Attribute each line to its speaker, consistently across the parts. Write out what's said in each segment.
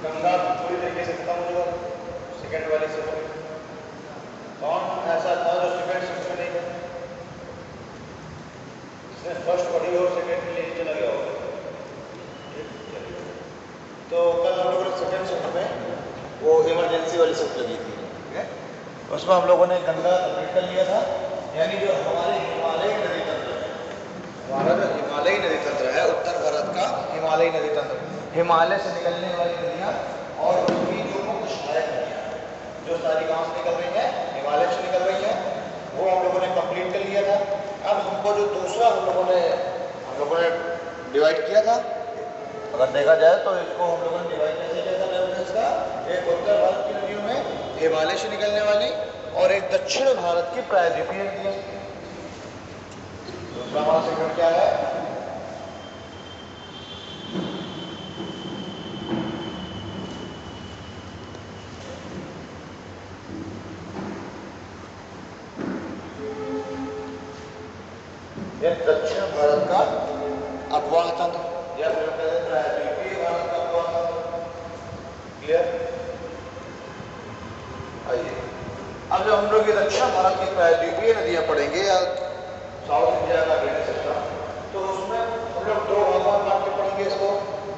Speaker 1: गंगा पूरी तरीके से खत्म हो जाएगा सेकंड वाली सिस्टम में। कौन ऐसा था जो सेकंड सिस्टम में नहीं था? इसने फर्स्ट पढ़ी और सेकंड के लिए चला गया होगा। तो कल हम लोगों ने सेकंड शिफ्ट में वो इमरजेंसी वाली शिफ्ट लगी थी, ठीक है। उसमें हम लोगों ने गंगा कंप्लीट कर लिया था, यानी जो हमारे हिमालयी नदी तंत्र है, हमारा जो हिमालयी नदी तंत्र है, उत्तर भारत का हिमालयी नदी तंत्र, हिमालय से निकलने वाली नदियाँ और उसकी जो मुख्य सहायक नदियाँ जो सारी कहाँ से निकल रही हैं, हिमालय से निकल रही हैं, वो हम लोगों ने कंप्लीट कर लिया था। अब हमको जो दूसरा हम लोगों ने डिवाइड किया था, अगर देखा जाए तो इसको हम लोगों ने डिवाइड कैसे किया था रेफरेंस का, एक उत्तर भारत की नदियों में हिमालय से निकलने वाली और एक दक्षिण भारत की प्रायद्वीपीय नदियां। दूसरा हमारा सेगमेंट क्या है? एक दक्षिण भारत का अपवाह तंत्र या फिर प्रायद्वीपीय भारत का अपवाह तंत्र। क्लियर? आइए अब जब हम लोग ये दक्षिण भारत की प्रायद्वीपीय नदियां पढ़ेंगे या साउथ इंडिया का ड्रेनेज सिस्टम, तो उसमें हम लोग दो भागों में बांट के पढ़ेंगे इसको।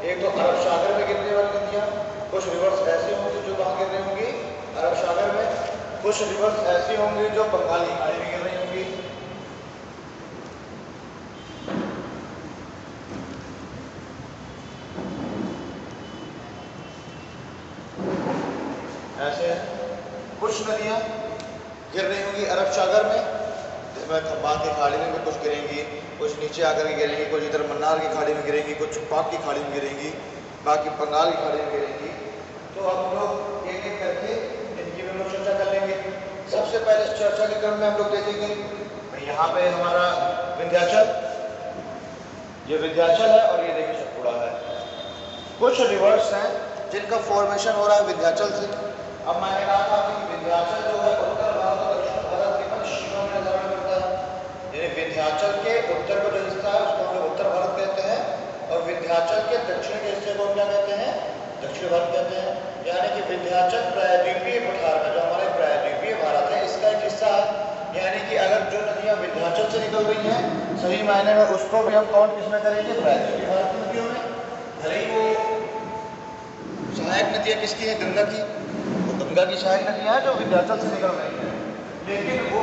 Speaker 1: एक तो अरब सागर में गिरने वाली नदियां, कुछ रिवर्स ऐसी होंगी जो कहाँ गिर रही होंगी? अरब सागर में। कुछ रिवर्स ऐसी होंगी जो बंगाली खाड़ी में गिर रही होंगी। ऐसे कुछ नदियां गिर रही होंगी अरब सागर में, जिसमें खंबात की खाड़ी में भी कुछ गिरेंगी, कुछ नीचे आकर के गिरेंगी, कुछ इधर मन्नार की खाड़ी में गिरेंगी, कुछ पाक की खाड़ी में गिरेंगी, बाकी बंगाल की खाड़ी में गिरेंगी। तो हम लोग एक एक करके इनकी भी हम लोग चर्चा कर लेंगे। सबसे पहले इस चर्चा के क्रम में हम लोग देखेंगे यहाँ पे हमारा विंध्याचल, ये विंध्याचल है और ये देखिए सतपुड़ा है। कुछ रिवर्स हैं जिनका फॉर्मेशन हो रहा है विंध्याचल से। अब मैंने कहा था कि विंध्याचल जो है उत्तर भारत और दक्षिण भारत के मध्य सीमा में निर्धारण करता है, यानी विंध्याचल के उत्तर का जो हिस्सा है उसको हम लोग उत्तर भारत कहते हैं और विंध्याचल के दक्षिण के हिस्से को हम क्या कहते हैं? दक्षिण भारत कहते हैं। यानी कि विंध्याचल प्रायद्वीपीय पठार में जो हमारे प्रायद्वीपीय भारत है इसका एक हिस्सा है। यानी कि अगर जो नदियां विंध्याचल से निकल रही हैं सही मायने में उसको भी हम काउंट किसमें करेंगे? प्रायद्वीपीय भारत की नदियों में। भले ही वो सहायक नदियां किसकी है? गंगा की। वो गंगा की सहायक नदियां हैं जो विंध्याचल से निकल रही हैं, लेकिन वो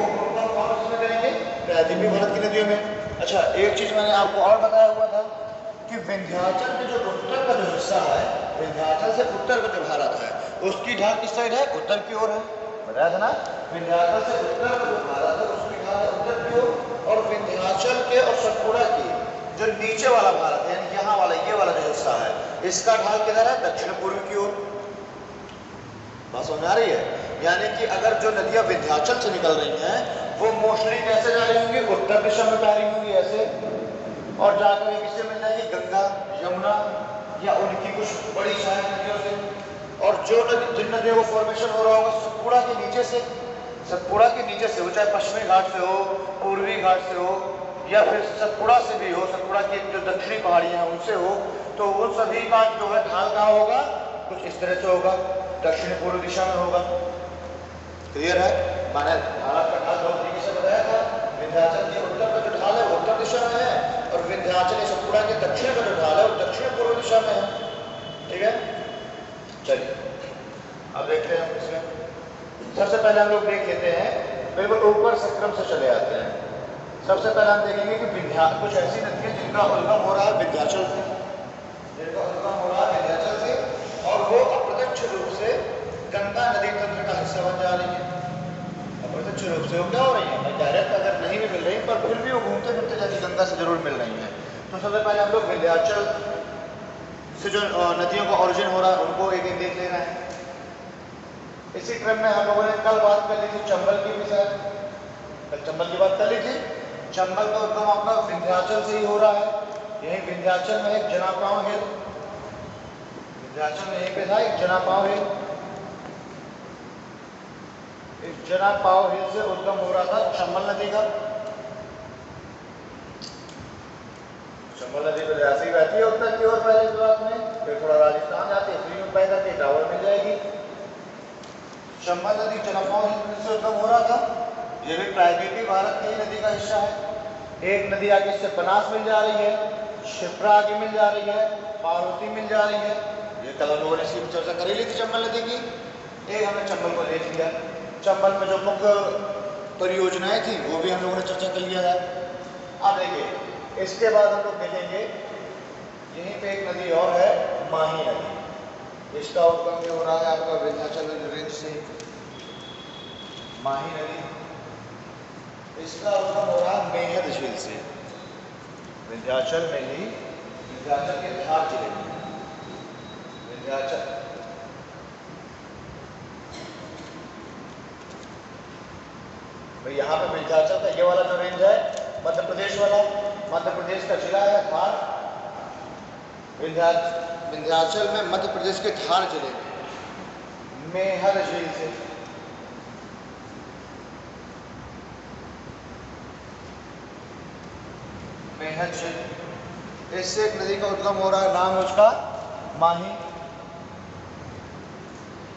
Speaker 1: कौन किसमें करेंगे? प्रायद्वीपीय भारत की नदियों में। अच्छा, एक चीज मैंने आपको और बताया हुआ था कि विंध्याचल के जो उत्तर का जो हिस्सा है, विंध्याचल से उत्तर का जो भारत है उसकी ढाल किस साइड है? उत्तर की ओर है। बताया था ना, विंध्याचल से उत्तर का जो भारत है उसकी ढाल है उत्तर की ओर, और विंध्याचल के और सतपुड़ा की जो नीचे वाला भारत है यानी यहाँ वाला ये वाला जो हिस्सा है इसका ढाल किधर है? दक्षिण पूर्व की ओर। बात समझ आ रही है? यानी कि अगर जो नदियां विंध्याचल से निकल रही हैं वो मोस्टली कैसे जा रही होंगी? उत्तर दिशा में जा रही होंगी ऐसे, और जाकर किससे मिल जाएंगी? गंगा, यमुना या उनकी कुछ बड़ी सहायक नदियों से। और जो जिन नदियों को फॉर्मेशन हो रहा होगा सतपुड़ा के नीचे से, सतपुड़ा के नीचे से हो, चाहे पश्चिमी घाट से हो, पूर्वी घाट से हो या फिर सतपुड़ा से भी हो, सतपुड़ा की जो दक्षिणी पहाड़ियां हैं उनसे हो, तो उन सभी का जो है ढाल कहाँ होगा? कुछ इस तरह से होगा, दक्षिण पूर्व दिशा में होगा। क्लियर है? मैंने भारत का ढाल दो तरीके से बताया था। विंध्याचल के उत्तर का जो ढाल है वो उत्तर दिशा में है और विंध्याचल सतपुड़ा के दक्षिण का जो ढाल है वो दक्षिण पूर्व दिशा में है। ठीक है, चलिए अब देखते हैं इसमें। सबसे पहले हम लोग देख लेते हैं, बिल्कुल ऊपर से क्रम से चले आते हैं। सबसे पहले हम देखेंगे कि कुछ ऐसी नदियां जिनका उद्गम हो रहा है विंध्याचल से, जिनका उद्गम हो रहा है विंध्याचल से और वो अप्रत्यक्ष रूप से गंगा नदी तंत्र का हिस्सा बन जा रही है। अप्रत्यक्ष रूप से वो क्या हो रही है? डायरेक्ट अगर नहीं भी मिल रही पर फिर भी वो घूमते फिरते जाके गंगा से जरूर मिल रही है। तो सबसे पहले हम लोग विंध्याचल से जो नदियों का ओरिजिन हो रहा है उनको एक एक देख ले रहे हैं। इसी क्रम में हम लोगों ने कल बात कर ली थी चंबल की भी, कल चंबल की बात कर ली थी। चंबल का उद्गम आपका विंध्याचल से ही हो रहा है। यही विंध्याचल में एक जनापाव हिल, विंध्याचल में यहीं पे था एक जनापाव हिल, इस जनापाव हिल से उद्गम हो रहा था चंबल नदी का। चंबल नदी तो ऐसे ही बहती है उत्तर की ओर पहले शुरुआत में, फिर थोड़ा राजस्थान जाते हैं, फिर बह करके इटावा मिल जाएगी। चंबल नदी चनपाओ हिंद से उद्गम हो रहा था, ये भी प्रायद्वीपीय भारत की नदी का हिस्सा है। एक नदी आगे इससे बनास मिल जा रही है, शिप्रा आगे मिल जा रही है, पार्वती मिल जा रही है। ये कल हम लोगों ने इसकी चर्चा कर ही ली थी चंबल नदी की। एक हमने चंबल को देख लिया, चंबल में जो मुख्य परियोजनाएं थी वो भी हम लोगों ने चर्चा कर लिया है। अब देखिए इसके बाद हम लोग देखेंगे यहीं पे एक नदी और है, माही नदी। इसका उद्गम हो रहा है आपका विंध्याचल रेंज से, माही नदी। इसका उद्गम हो रहा है मेहद झील से, विंध्याचल में ही, विंध्याचल के धार जिले में, विंध्याचल भाई यहाँ पे विंध्याचल का ये वाला जो रेंज है मध्य प्रदेश वाला, मध्य प्रदेश का जिला है धार। विंध्याचल में मध्य प्रदेश के धार जिले में मेहद झील से, मेहद झील, इससे एक नदी का उद्गम हो रहा है, नाम है उसका माही।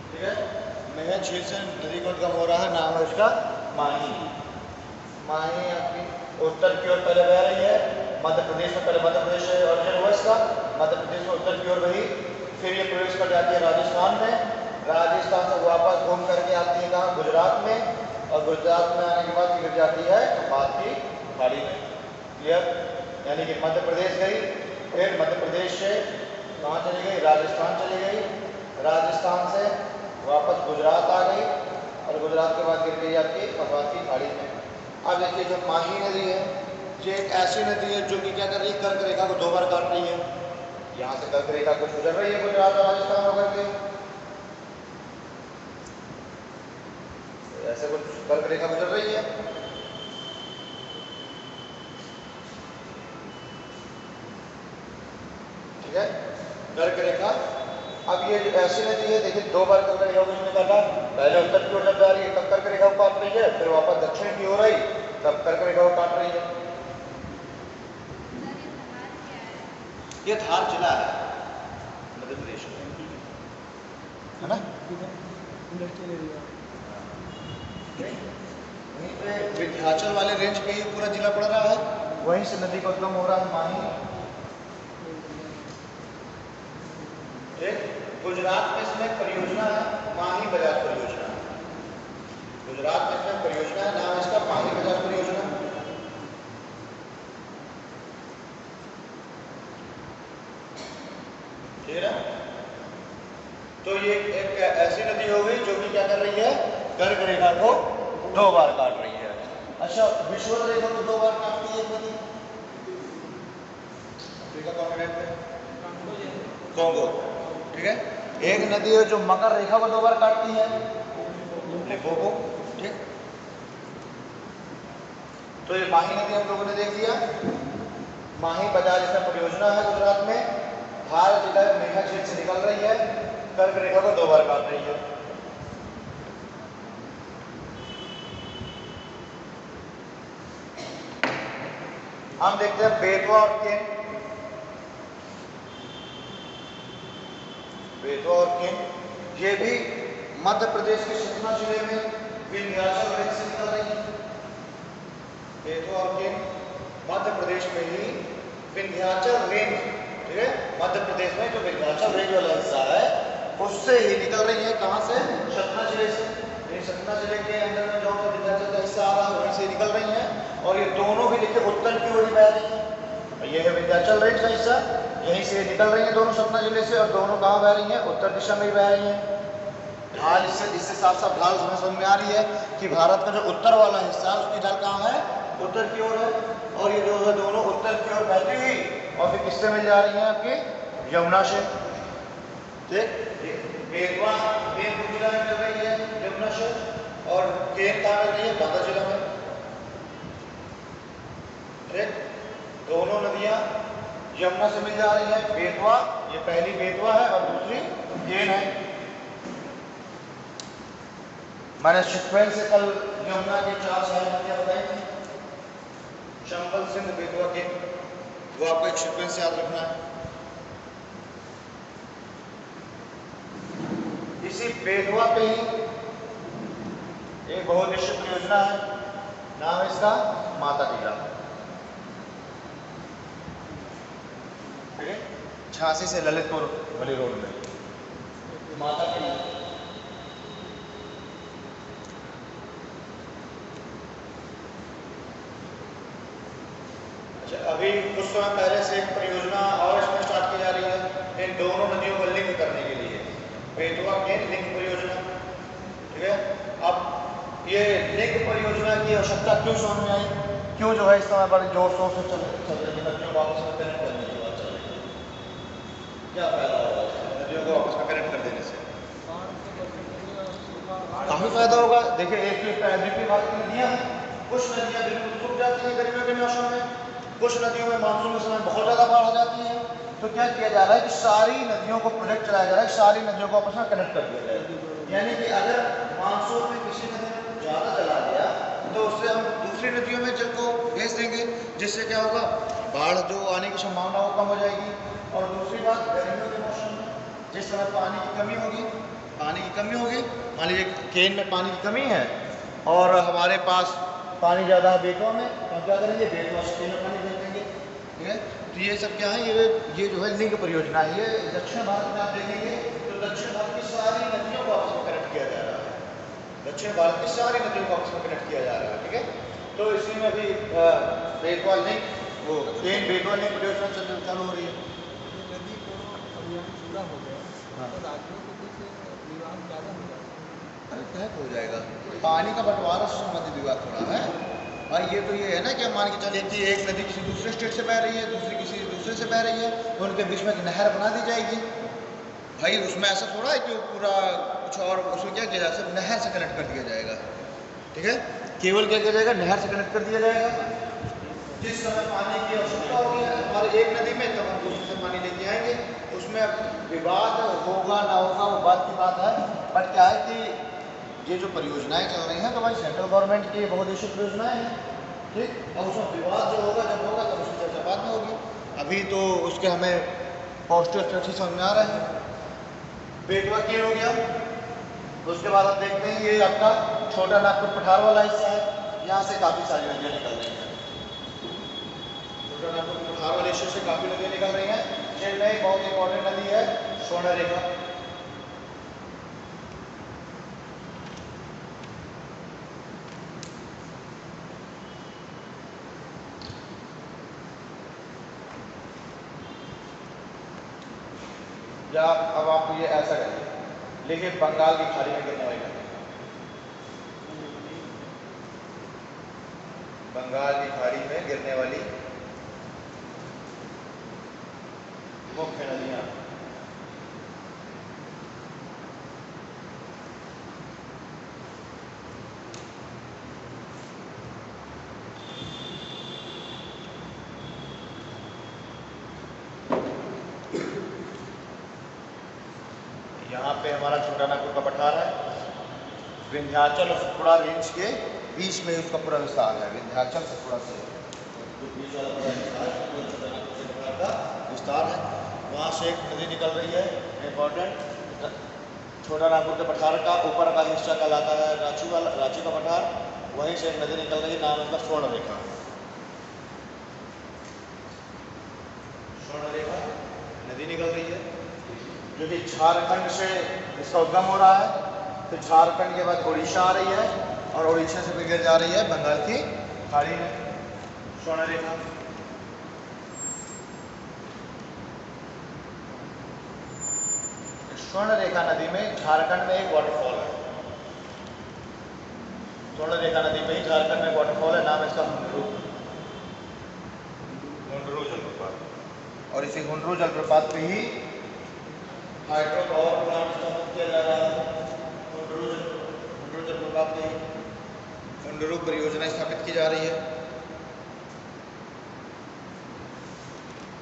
Speaker 1: ठीक है, मेहद झील से नदी का उद्गम हो रहा है, नाम है उसका माही। माही आपकी उत्तर की ओर पहले बह रही है, मध्य प्रदेश में, पहले मध्य प्रदेश से ऑरिजिन हुआ इसका, मध्य प्रदेश में उत्तर की ओर बही, फिर ये प्रवेश कर जाती है राजस्थान में, राजस्थान से वापस घूम करके आती है कहाँ, गुजरात में, और गुजरात में आने के बाद गिर जाती है कपात की खाड़ी में। क्लियर, यानी कि मध्य प्रदेश गई, फिर मध्य प्रदेश से कहाँ चली गई, राजस्थान चली गई, राजस्थान से वापस गुजरात आ गई, और गुजरात के बाद गिर गई आपकी कपात की खाड़ी में। अब देखिए जो माही नदी है ये एक ऐसी नदी है जो कि क्या कर रही है, कर्क रेखा को 2 बार काट रही है। यहाँ से कर्क रेखा कुछ गुजर रही है गुजरात और राजस्थान होकर के, ऐसे कुछ कर्क रेखा गुजर रही है। ठीक है, कर्क रेखा। अब ये जो ऐसी नदी है देखिए 2 बार कर्क रेखा को काटा, पहले उत्तर की ओर जब जा रही है तब कर्क रेखा को काट रही है, फिर वापस दक्षिण की ओर आई तब कर्क रेखा को काट रही है। ये धार जिला है मध्य प्रदेश में, है ना। वहीं पे विंध्याचल वाले रेंज पे ही पूरा जिला पड़ रहा है, वहीं से नदी का उद्गम हो रहा है माही। गुजरात में इसमें परियोजना है माही बजाज परियोजना, गुजरात में इसमें परियोजना है, नाम इसका माही बजाज परियोजना। ठीक है, तो ये एक ऐसी नदी हो गई जो कि क्या कर रही है, कर्क रेखा को 2 बार काट रही है। अच्छा, विषुवत रेखा को 2 बार काटती है नदी अफ्रीका कॉन्टिनेंट में, कॉन्गो। ठीक है, एक नदी है जो मकर रेखा को 2 बार काटती है, लिम्पोपो। ठीक, तो ये माही नदी हम लोगों ने देख लिया, माही बजाज इसमें परियोजना है गुजरात में, धार जिला मेहद झील से निकल रही है, कर्क रेखा को 2 बार काट रही है। हम देखते हैं बेतवा और केन। बेतवा और केन ये भी मध्य प्रदेश के सतना जिले में विंध्याचल रेंज से निकल रही है। बेतवा और केन मध्य प्रदेश में ही विंध्याचल रेंज, ठीक है, मध्य प्रदेश में जो विंध्याचल रेंज वाला हिस्सा है उससे ही निकल रही है। कहाँ से, सतना जिले से। ये सतना जिले के अंदर में जो विंध्याचल का हिस्सा आ रहा है वहीं से निकल रही है, और ये दोनों भी देखिए उत्तर की ओर बह रही है। ये है विंध्याचल रेंज का हिस्सा, यहीं से निकल रही है दोनों सतना जिले से, और दोनों कहाँ बह रही हैं, उत्तर दिशा में ही बह रही हैं। ढाल इससे साफ साफ ढाल हमें समझ में आ रही है कि भारत का जो उत्तर वाला हिस्सा है उसकी ढाल कहाँ है, उत्तर की ओर है, और ये जो है दोनों उत्तर की ओर बहती हुई और फिर किससे मिल जा रही हैं, आपकी यमुना से। ठीक, बेतवा जिला में मिल रही है यमुना से, और केन कहाँ मिल रही है, बांदा जिला में। ठीक, दोनों नदियां यमुना से मिल जा रही है। बेतवा, ये पहली बेतवा है और दूसरी केन है। मैंने सीक्वेंस से कल यमुना के 4 शहर नदियां बताई थी, चंबल, सिंध, बेतवा, केन, वो आपको एक सीक्वेंस याद रखना है। इसी बेतवा पे ही एक बहुउद्देशीय परियोजना है, नाम है इसका माता टीला। ठीक है, झांसी से ललितपुर वाली रोड में माता टीला। अच्छा, अभी कुछ समय पहले से एक परियोजना और इसमें स्टार्ट की जा रही है इन दोनों नदियों को लिंक करने के लिए, बेतवा केन लिंक परियोजना। ठीक है, अब ये लिंक परियोजना की आवश्यकता क्यों समझ में आई, क्यों जो है इस समय बड़े जोर शोर से चल रही है नदियों को आपस में कनेक्ट करने की बात चल रही है? क्या फायदा होगा नदियों को आपस में कनेक्ट कर देने से? काफी फायदा होगा। देखिए, एक की बात की नदियाँ हैं, कुछ नदियाँ बिल्कुल सूख जाती हैं गर्मियों के मौसम में, कुछ नदियों में मानसून के समय बहुत ज़्यादा बाढ़ आ जाती है। तो क्या किया जा रहा है कि सारी नदियों को प्रोजेक्ट चलाया जा रहा है, सारी नदियों को आपस में कनेक्ट कर दिया जाए। यानी कि अगर मानसून में किसी नदी में ज़्यादा चला गया तो उससे हम दूसरी नदियों में जल को भेज देंगे, जिससे क्या होगा, बाढ़ जो आने की संभावना वो कम हो जाएगी। और दूसरी बात, गर्मियों के मौसम में जिस समय पानी की कमी होगी, मान लीजिए केन में पानी की कमी है और हमारे पास पानी ज़्यादा है बेतवा में, तो क्या करेंगे, बेतवा से केन में पानी भेज देंगे। ठीक है, तो ये सब क्या है, ये जो है लिंक परियोजना है। ये दक्षिण भारत में आप देखेंगे तो दक्षिण भारत की सारी नदियों को आपस में कनेक्ट किया जा रहा है, दक्षिण भारत की सारी नदियों को आपस में कनेक्ट किया जा रहा है। ठीक है, तो इसी में अभी बेतवा लिंक, वो केन बेतवा लिंक परियोजना चालू हो रही है।
Speaker 2: नदी को अभियान पूरा हो गया तो राज्यों के बीच विवाद ज़्यादा हो जाएगा।
Speaker 1: अरे तय हो जाएगा, पानी का बंटवारा से संबंधित विवाद थोड़ा है भाई। ये तो ये है ना कि मान के चलिए कि एक नदी किसी दूसरे स्टेट से बह रही है, दूसरी किसी दूसरे से बह रही है, तो उनके बीच में एक नहर बना दी जाएगी। भाई उसमें ऐसा थोड़ा है कि पूरा कुछ और, उसमें क्या किया जाएगा, सिर्फ नहर से कनेक्ट कर दिया जाएगा। ठीक है, केवल क्या किया जाएगा, नहर से कनेक्ट कर दिया जाएगा। जिस समय पानी की आवश्यकता होगी हमारे एक नदी में, तब हम दूसरे से पानी लेके आएंगे। उसमें विवाद होगा ना होगा वो बात की बात है, बट क्या है कि ये जो परियोजनाएं चल रही हैं तो भाई सेंट्रल गवर्नमेंट की बहुउद्देशीय परियोजनाएं हैं। ठीक, और उसमें विवाद जो होगा, जब होगा तब उसकी चर्चा बाद में होगी। अभी तो उसके हमें पॉजिटिव एस्पेक्ट समझ में आ रहे हैं। बेतवा केन हो गया, उसके बाद आप देखते हैं ये आपका छोटा नागपुर पठार वाला हिस्सा है, यहाँ से काफ़ी सारी नदियाँ निकल रही हैं। छोटा नागपुर पठार वाले हिस्से से काफ़ी नदियाँ निकल रही हैं। चेन्नई बहुत इंपॉर्टेंट नदी है, स्वर्णरेखा। या अब आप ये ऐसा करिए, लेकिन बंगाल की खाड़ी में गिरने वाली नदी, बंगाल की खाड़ी में गिरने वाली मुख्य नदियाँ, यहाँ पे हमारा छोटा नागपुर का पठार है, विंध्याचल और सतपुड़ा रेंज के बीच में उसका पूरा विस्तार है। विंध्याचल सतपुड़ा से विस्तार है, वहाँ से एक नदी निकल रही है इम्पोर्टेंट। छोटा नागपुर के पठार का ऊपर का हिस्सा कहलाता है रांची का पठार, वहीं से एक नदी निकल रही है, नाम है उसका स्वर्णरेखा। स्वर्णरेखा नदी निकल रही है जो कि झारखंड से इसका उद्गम हो रहा है, फिर झारखंड के बाद उड़ीसा आ रही है और उड़ीसा से फिर गिर जा रही है बंगाल की खाड़ी में। स्वर्णरेखा स्वर्णरेखा नदी में झारखंड में एक वाटरफॉल है, स्वर्णरेखा नदी में ही झारखंड में एक वाटरफॉल है, नाम है इसका हुंडरू जलप्रपात। और इसी हुंडरू जलप्रपात पे ही हाइड्रो पावर प्लांट स्थापित किया जा रहा है। हुंडरू जलप्रपात पे हुंडरू परियोजना स्थापित की जा रही है।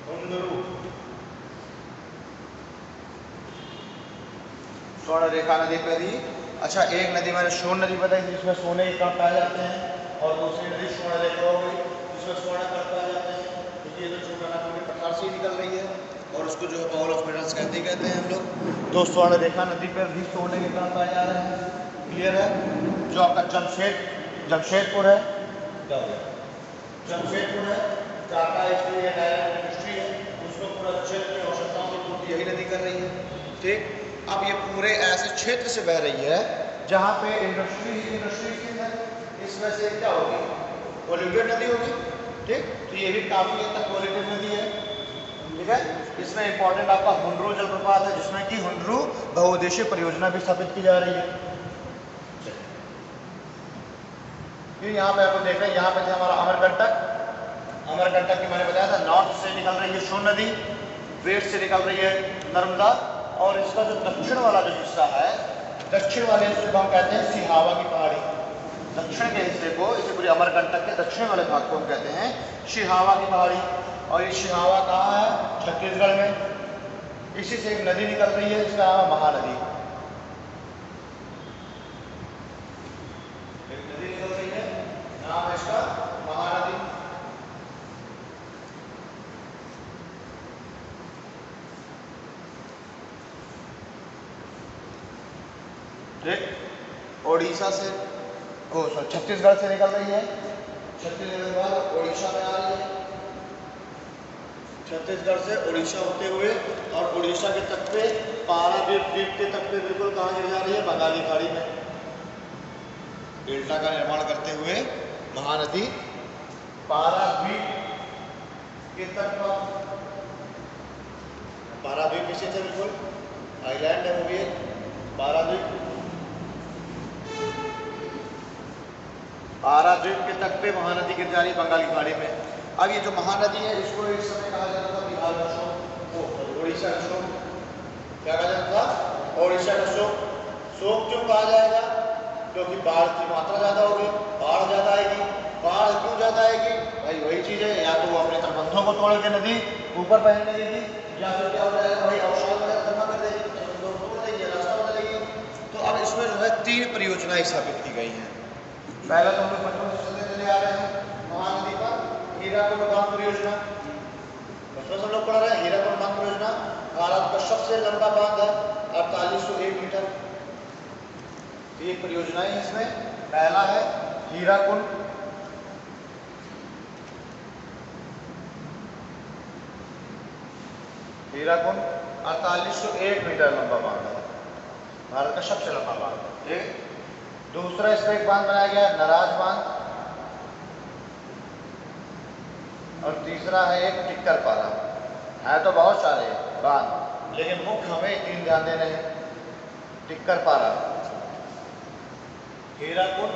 Speaker 1: हुंडरू स्वर्णरेखा नदी पे भी। अच्छा, एक नदी मैंने सोन नदी बताई जिसमें सोने के कण पाए जाते हैं, और दूसरी नदी स्वर्णरेखा हो गई जिसमें स्वर्ण कण पाए जाते हैं, क्योंकि ये तो छोटा नागपुर के पठार से ही निकल रही है। और उसको जो है बाउल ऑफ मिनरल्स कहते हैं हम लोग। तो स्वर्ण रेखा नदी पर भी सोने के काम पाए जा रहे हैं। क्लियर है। जो आपका जमशेदपुर है, क्या हो गया, जमशेदपुर है, टाटा इंडस्ट्री है, उसको पूरा क्षेत्र की आवश्यकताओं की पूर्ति यही नदी कर रही है। ठीक। अब ये पूरे ऐसे क्षेत्र से बह रही है जहाँ पे इंडस्ट्री है। इसमें से क्या होगी, पोल्यूटेड नदी होगी। ठीक। तो ये भी काफी हद तक पोल्यूटेड नदी है। ठीक है। इसमें इंपॉर्टेंट आपका हुंड्रू जलप्रपात है, जिसमें कि हुंड्रू बहुउद्देशीय परियोजना भी स्थापित की जा रही है। फिर यहाँ पे आपको देख रहे हैं, यहाँ पे थे हमारा अमरकंटक की मैंने बताया था, नॉर्थ से निकल रही है सोन नदी, वेस्ट से निकल रही है नर्मदा, और इसका जो दक्षिण वाला जो हिस्सा है, दक्षिण वाले हिस्से को हम कहते हैं सिहावा की पहाड़ी। दक्षिण के हिस्से को, इसे पूरे अमरकंटक के दक्षिण वाले भाग को हम कहते हैं सिहावा की पहाड़ी। और ये सिहावा कहाँ है, छत्तीसगढ़ में। इसी से एक नदी निकल रही है, इसका नाम है महानदी। एक नदी निकल रही है, नाम है इसका महानदी। ठीक। ओडिशा से, छत्तीसगढ़ से निकल रही है, छत्तीसगढ़ के बाद ओडिशा में आ रही है, छत्तीसगढ़ से उड़ीसा होते हुए, और उड़ीसा के तट पे पारादीप के तट पे बिल्कुल कहाँ गिर जा रही है, बंगाली खाड़ी में। डेल्टा का निर्माण करते हुए महानदी पारादीप के तट पर, पारादीप किसी थे बिल्कुल आइलैंड है वो भी पारादीप, पारादीप के तट पे महानदी गिर जा रही है बंगाली खाड़ी में। अब ये जो महानदी है, इसको इस समय कहा जाता था बिहार का शोक, उड़ीसा का शोक। क्या कहा जाता था, उड़ीसा का शोक। शोक क्यों कहा जाएगा, क्योंकि बाढ़ की मात्रा ज्यादा होगी, बाढ़ ज्यादा आएगी। बाढ़ क्यों ज्यादा आएगी भाई, वही चीज है, या तो वो अपने तटबंधों को तोड़ के नदी ऊपर बहने देगी, या फिर क्या हो जाएगा भाई, अवसाद वगैरह जमा कर देगी, तटबंधों को तोड़ देगी, रास्ता बदलेगी। तो अब इसमें जो है 3 परियोजनाएं स्थापित की गई हैं। पहला तो हम लोग बचपन से चले आ रहे हैं महानदी पर हीराकुंड बांध परियोजना, बचपन से हम लोग पढ़ रहे हैं। हीराकुंड बांध परियोजना भारत का सबसे लंबा बांध है, 4801 मीटर। ये परियोजनाएं इसमें, पहला है हीराकुंड, हीराकुंड 4801 मीटर लंबा बांध है, भारत का सबसे लंबा बांध। ठीक। दूसरा इसमें एक बांध बनाया गया नराज बांध, और तीसरा है एक टिक्कर पारा। है तो बहुत सारे बांध, लेकिन मुख्य हमें 3 ध्यान देने हैं। टिक्कर पारा, हीराकुंड,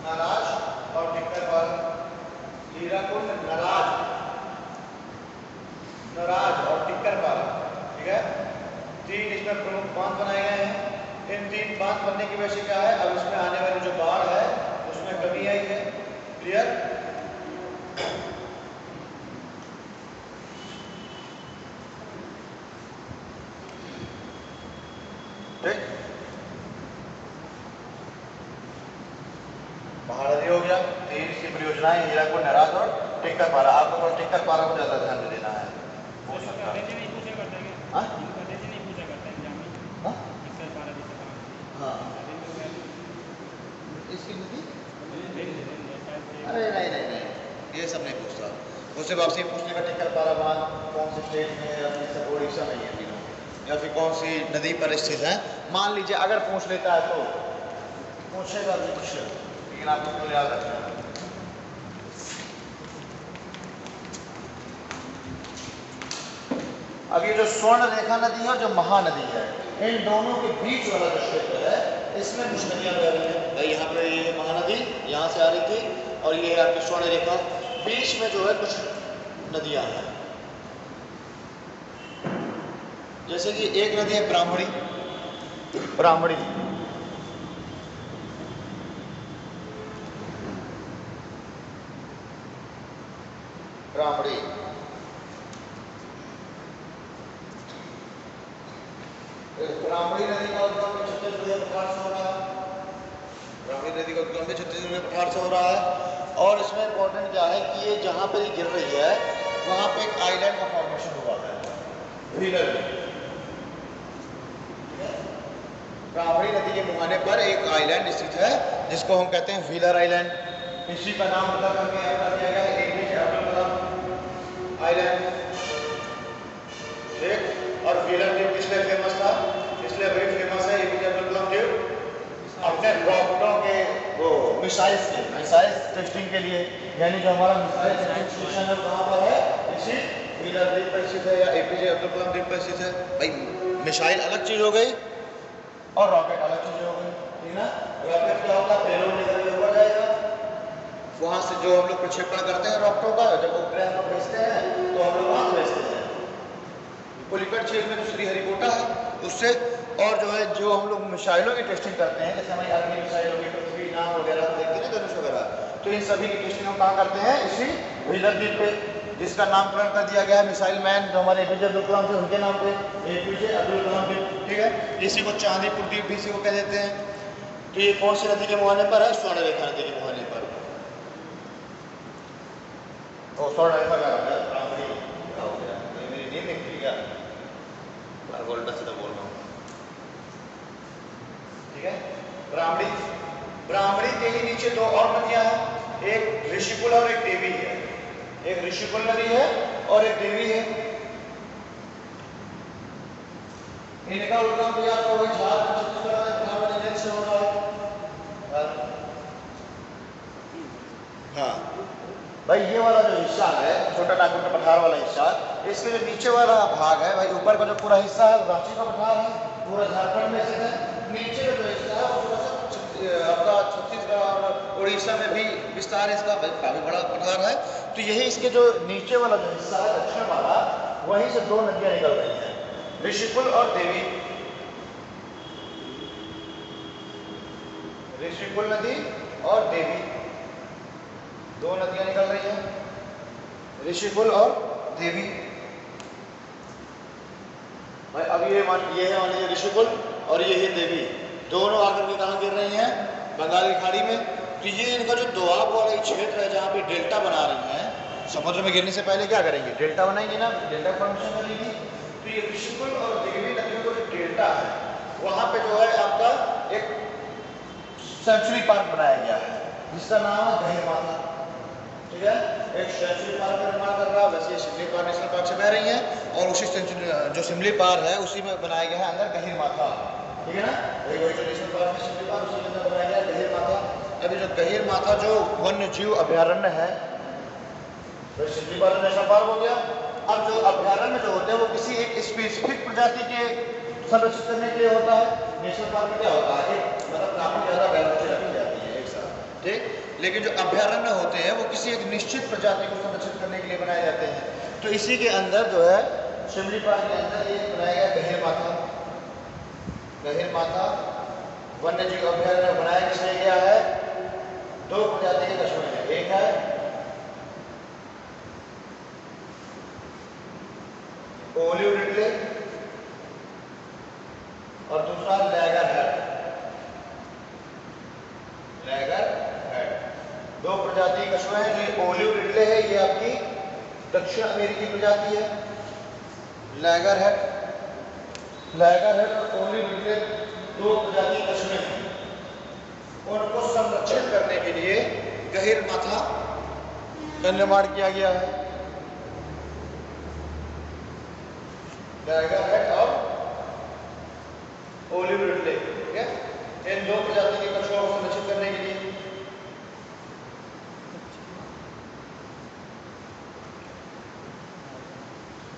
Speaker 1: नराज और टिक्कर पारा। हीराकुंड, नराज और टिक्कर पारा। ठीक है। 3 इसमें प्रमुख बांध बनाए गए हैं। इन 3 बांध बनने की वजह से क्या है, अब इसमें आने वाली जो बाढ़ है उसमें कमी आई है। क्लियर। महानदी हो गया, 3 की परियोजनाएं हीराकुंड, नराज और टिक्कर पारा। आपको थोड़ा टिक्कर पारा को ज्यादा ध्यान में देना है। हो सकता है इसकी नदी, अरे नहीं, ये सब नहीं पूछता। मुझसे आपसे पूछने का टिक्कर पारा बांध कौन से स्टेट में है, अपने ओडिशा में है तीनों, या फिर कौन सी नदी पर स्थित है। मान लीजिए अगर पूछ लेता है तो पूछेगा भी कुछ, लेकिन आपको तो याद रखना है। अब ये जो स्वर्ण रेखा नदी है और जो महानदी है, इन दोनों के बीच वाला जो क्षेत्र है, इसमें कुछ नदियां बह रही हैं। यहाँ पे ये महानदी यहाँ से आ रही थी, और ये है आपकी स्वर्ण रेखा, बीच में जो है कुछ नदियां हैं। जैसे कि एक नदी है ब्राह्मणी, ब्राह्मणी ब्राह्मणी नदी का उद्गम छत्तीसगढ़ पठार से हो रहा है। ब्राह्मणी नदी का उद्गम भी छत्तीसगढ़ पठार से हो रहा है। और इसमें इंपॉर्टेंट क्या है कि ये जहाँ पर ये गिर रही है वहाँ पे एक आइलैंड का फॉर्मेशन हुआ है। Wheeler leap. ब्राह्मणी नदी के मुहाने पर एक आइलैंड स्थित है जिसको हम कहते हैं व्हीलर आइलैंड। इसी का नाम बदल करके अपना दिया गया एपीजे अब्दुल कलाम आइलैंड। ठीक, और व्हीलर द्वीप इसलिए फेमस था, इसलिए वही फेमस है एपीजे अब्दुल कलाम द्वीप अपने रॉकेटों के वो मिसाइल्स टेस्टिंग के लिए, यानी जो हमारा मिसाइल टेस्टिंग स्टेशन है कहाँ पर है, इसी व्हीलर द्वीप पर स्थित है या एपीजे अब्दुल कलाम द्वीप पर स्थित है। भाई मिसाइल अलग चीज हो गई और रॉकेट अलग चीज हो गई, ठीक ना। रॉकेट क्या होता है, पेलोड लेकर के ऊपर जाएगा, वहां से जो हम लोग प्रक्षेपण करते हैं रॉकेटों का, जब उपग्रह हम लोग भेजते हैं तो हम लोग वहां भेजते हैं। पुलिकट क्षेत्र में जो श्रीहरिकोटा है उससे, और जो है जो हम लोग मिसाइलों की टेस्टिंग करते हैं, जैसे हमारी अग्नि मिसाइल होगी, पृथ्वी नाम वगैरह देखते हैं धनुष वगैरह, तो इन सभी की टेस्टिंग हम कहाँ करते हैं, इसी व्हीलर द्वीप पे, जिसका नामकरण कर दिया गया है मिसाइल मैन जो हमारे एपीजे अब्दुल कलाम थे उनके नाम पे, एपीजे अब्दुल कलाम द्वीप। ठीक है, इसी को चांदीपुर द्वीप भी इसी को कह देते हैं। तो ये कौन सी नदी के मुहाने पर है, स्वर्णरेखा नदी के मुहाने पर। स्वर्णरेखा का मेरी नींद नहीं खुली क्या, उल्टा सीधा बोल रहा हूँ। ठीक है, ब्राह्मणी के ही नीचे दो और नदियां हैं, एक ऋषिकुल और एक देवी है। एक ऋषिकुल नदी है और एक देवी है। इनका उद्गम भी आपको वही झारखंड छत्तीसगढ़ से हो रहा है। हाँ भाई, ये वाला जो हिस्सा है छोटा नागपुर का पठार वाला हिस्सा, इसके जो नीचे वाला भाग है भाई, ऊपर का जो पूरा हिस्सा है रांची का पठार है, पूरा झारखंड में स्थित है। नीचे का जो हिस्सा है वो थोड़ा सा आपका छत्तीसगढ़ और उड़ीसा में भी विस्तार है इसका, काफी बड़ा पठार है। तो यही इसके जो नीचे वाला जो हिस्सा है दक्षिण वाला, वहीं से दो नदियां निकल रही हैं, ऋषिकुल और देवी। ऋषिकुल नदी और देवी दो नदियां निकल रही हैं, ऋषिकुल और देवी। भाई अब ये है मान लीजिए ऋषिकुल और ये है देवी, दोनों आकर के कहाँ गिर रही हैं, बंगाल की खाड़ी में। तो ये इनका जो दोआब वाला क्षेत्र है जहाँ पे डेल्टा बना रही हैं, समुद्र में गिरने से पहले क्या करेंगे, डेल्टा बनाएंगे ना, डेल्टा फॉर्मेशन करेंगी। तो ये ऋषिकुल और देवी नदियों का जो डेल्टा है, वहाँ पे जो है आपका एक सेंचुरी पार्क बनाया गया है जिसका नाम है गहीर माथा। ठीक है, एक सेंचुरी पार्क का निर्माण कर रहा है, वैसे ये सिमली पार नेशनल पार्क से बह रही है, और उसी सेंचुरी जो सिमली पार है उसी में बनाया गया है अंदर गहीर माथा। ठीक है ना, वही नेशनल पार्क में सिमली पार, उसी के अंदर बनाया गया गहीर माथा। अभी जो गहीर माथा जो वन्य जीव अभ्यारण्य है, तो सिमली पार नेशनल पार्क हो गया। अब जो अभ्यारण्य जो होते हैं वो किसी एक स्पेसिफिक प्रजाति के संरक्षित करने के लिए होता है। नेशनल पार्क में क्या होता है, मतलब काफी ज्यादा वैरायटी रखी जाती है एक साथ, ठीक। लेकिन जो अभ्यारण्य होते हैं वो किसी एक निश्चित प्रजाति को संरक्षित करने के लिए बनाए जाते हैं। तो इसी के अंदर जो है सिमली पार्क के अंदर ये बनाया गया गहीर माथा। गहीर माथा वन्य जीव अभ्यारण्य बनाया किसने गया है, दो प्रजाति के कछुए हैं, एक है ओलिव रिडले और दूसरा लैगर हेड। दो प्रजाति कछुए हैं, जो ओलिव रिडले है ये आपकी दक्षिण अमेरिकी प्रजाति है, लैगर हेड और ओलिव रिडले दो प्रजाति कछुए हैं। उनको संरक्षित करने के लिए गहीर माथा का निर्माण किया गया है, लैगर हेड और ओलिव रिडले। ठीक है, इन दो प्रजाति के कछुओं को संरक्षित करने के लिए।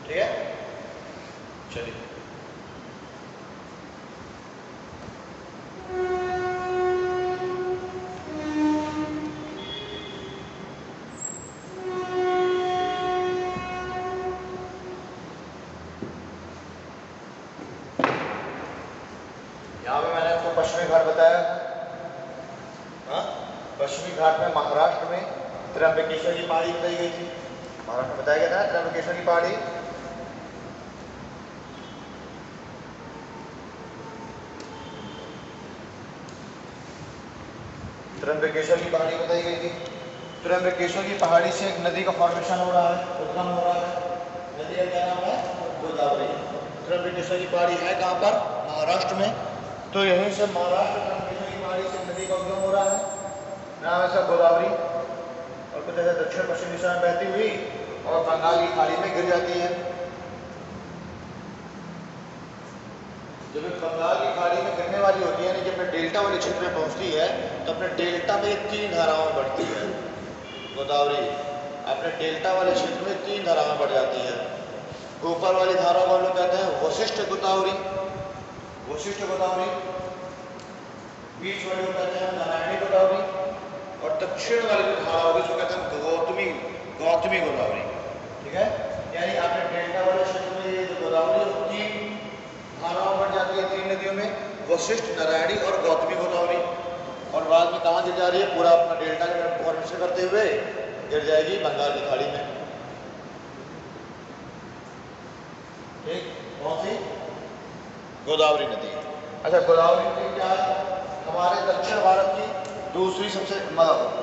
Speaker 1: ठीक है, चलिए यहाँ पे मैंने आपको पश्चिमी घाट बताया। हाँ, पश्चिमी घाट में महाराष्ट्र में त्र्यंबकेश्वर की पहाड़ी बताई गई थी। महाराष्ट्र में बताया गया था त्र्यंबकेश्वर की पहाड़ी। त्र्यंबकेश्वर की पहाड़ी बताई गई थी। त्र्यंबकेश्वर की पहाड़ी से एक नदी का फॉर्मेशन हो रहा है, उद्गम हो रहा है। नदी का क्या नाम है, गोदावरी। त्र्यंबकेश्वर की पहाड़ी है कहाँ पर? महाराष्ट्र में। तो यहीं से महाराष्ट्र त्र्यंबकेश्वर की पहाड़ी से नदी का उद्गम हो रहा है, नाम है गोदावरी, और कुछ ऐसे दक्षिण पश्चिम दिशा में बहती हुई और बंगाल की खाड़ी में गिर जाती है। जब ये बंगाल की खाड़ी में गिरने वाली होती है, जब अपने डेल्टा वाले क्षेत्र में पहुंचती है, तो अपने डेल्टा में 3 धाराओं में बढ़ती है गोदावरी। अपने डेल्टा वाले क्षेत्र में 3 धाराएं बढ़ जाती है। ऊपर वाली धारा को हम लोग कहते हैं वशिष्ठ गोदावरी, वशिष्ठ गोदावरी। बीच वाली को कहते हैं नारायणी गोदावरी, और दक्षिण वाली जो धारा होगी उसको कहते हैं गौतमी, गौतमी गोदावरी। ठीक है, यानी आपने डेल्टा वाले क्षेत्र में ये जो गोदावरी है 3 धाराओं बढ़ जाती है, 3 नदियों में, वशिष्ठ, नारायणी और गौतमी गोदावरी। और बाद में कहाँ गिर जा रही है? पूरा अपना डेल्टा के फॉर्मेशन करते हुए गिर जाएगी बंगाल की खाड़ी में। ठीक, कौन सी? गोदावरी नदी। अच्छा, गोदावरी नदी क्या है? हमारे दक्षिण भारत की दूसरी सबसे,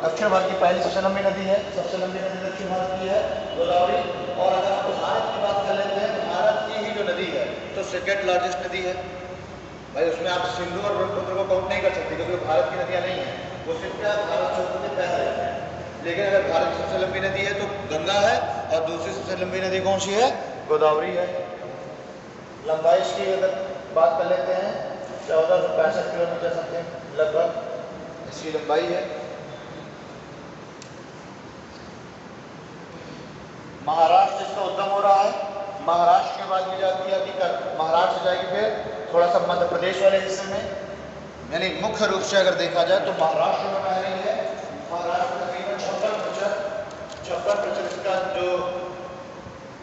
Speaker 1: दक्षिण भारत की पहली सबसे लंबी नदी है, सबसे लंबी नदी दक्षिण भारत की है गोदावरी। और अगर आप भारत की बात कर लेते हैं तो भारत की ही जो नदी है तो सेकेंड लार्जेस्ट नदी है भाई। उसमें आप सिंधु और ब्रह्मपुत्र को काउंट नहीं कर सकते क्योंकि भारत की नदियां नहीं है, वो सिर्फ क्या भारत छोड़ के बह रहे हैं। लेकिन अगर भारत की सबसे लंबी नदी है तो गंगा है, और दूसरी सबसे लंबी नदी कौन सी है? गोदावरी है। लंबाई इसकी अगर बात कर लेते हैं 1465 किलोमीटर समथिंग लगभग इसकी लंबाई है। महाराष्ट्र इसका उद्गम हो रहा है, महाराष्ट्र के बाद भी जाती है महाराष्ट्र जाएगी फिर थोड़ा सा मध्य प्रदेश वाले हिस्से में, यानी मुख्य रूप से अगर देखा जाए तो महाराष्ट्र में बह रही है। महाराष्ट्र तकरीबन 56% इसका जो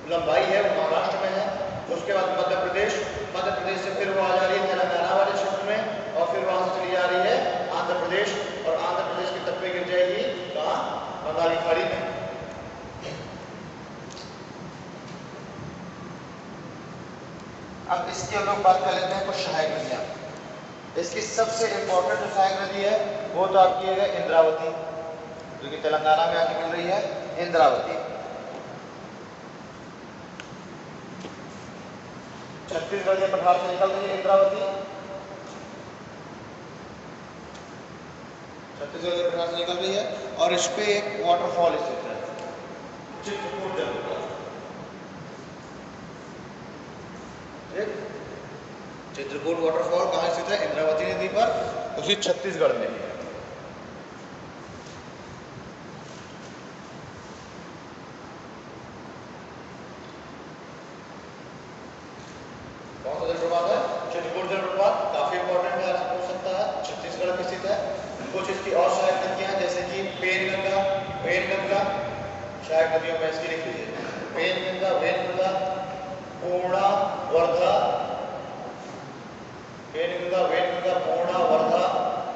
Speaker 1: लंबाई है वो महाराष्ट्र में है। उसके बाद मध्य प्रदेश से फिर वो आ जा रही है तेलंगाना वाले क्षेत्र में, और फिर वहां से चली जा रही है आंध्र प्रदेश, और आंध्र प्रदेश के तट पे गिर जाएगी कहाँ? बंगाल की खाड़ी में। अब इसकी हम लोग बात कर लेते हैं कुछ सहायक नदियाँ। इसकी सबसे इंपॉर्टेंट जो सहायक नदी है वो तो आपकी है इंद्रावती, जो कि तेलंगाना में आके मिल रही है, इंद्रावती। छत्तीसगढ़ के पठार से निकल रही है इंद्रावती, छत्तीसगढ़ के पठार से निकल रही है, और इस पे एक वाटरफॉल स्थित है, चित्रकूट जलप्रपात। चित्रकूट वाटरफॉल कहाँ स्थित है? इंद्रावती नदी पर, उसी छत्तीसगढ़ में ही है। कौन सा जलप्रपात है? चित्रकूट जलप्रपात, काफी इंपॉर्टेंट है, आपसे पूछ सकता है, छत्तीसगढ़ में स्थित है। कुछ इसकी और सहायक नदियां जैसे कि पेनगंगा, वेनगंगा, सहायक नदियों में इसकी लिख लीजिए, पेनगंगा, वेनगंगा, पूर्णा, वर्धा, वेनगंगा, पूर्णा, वर्धा,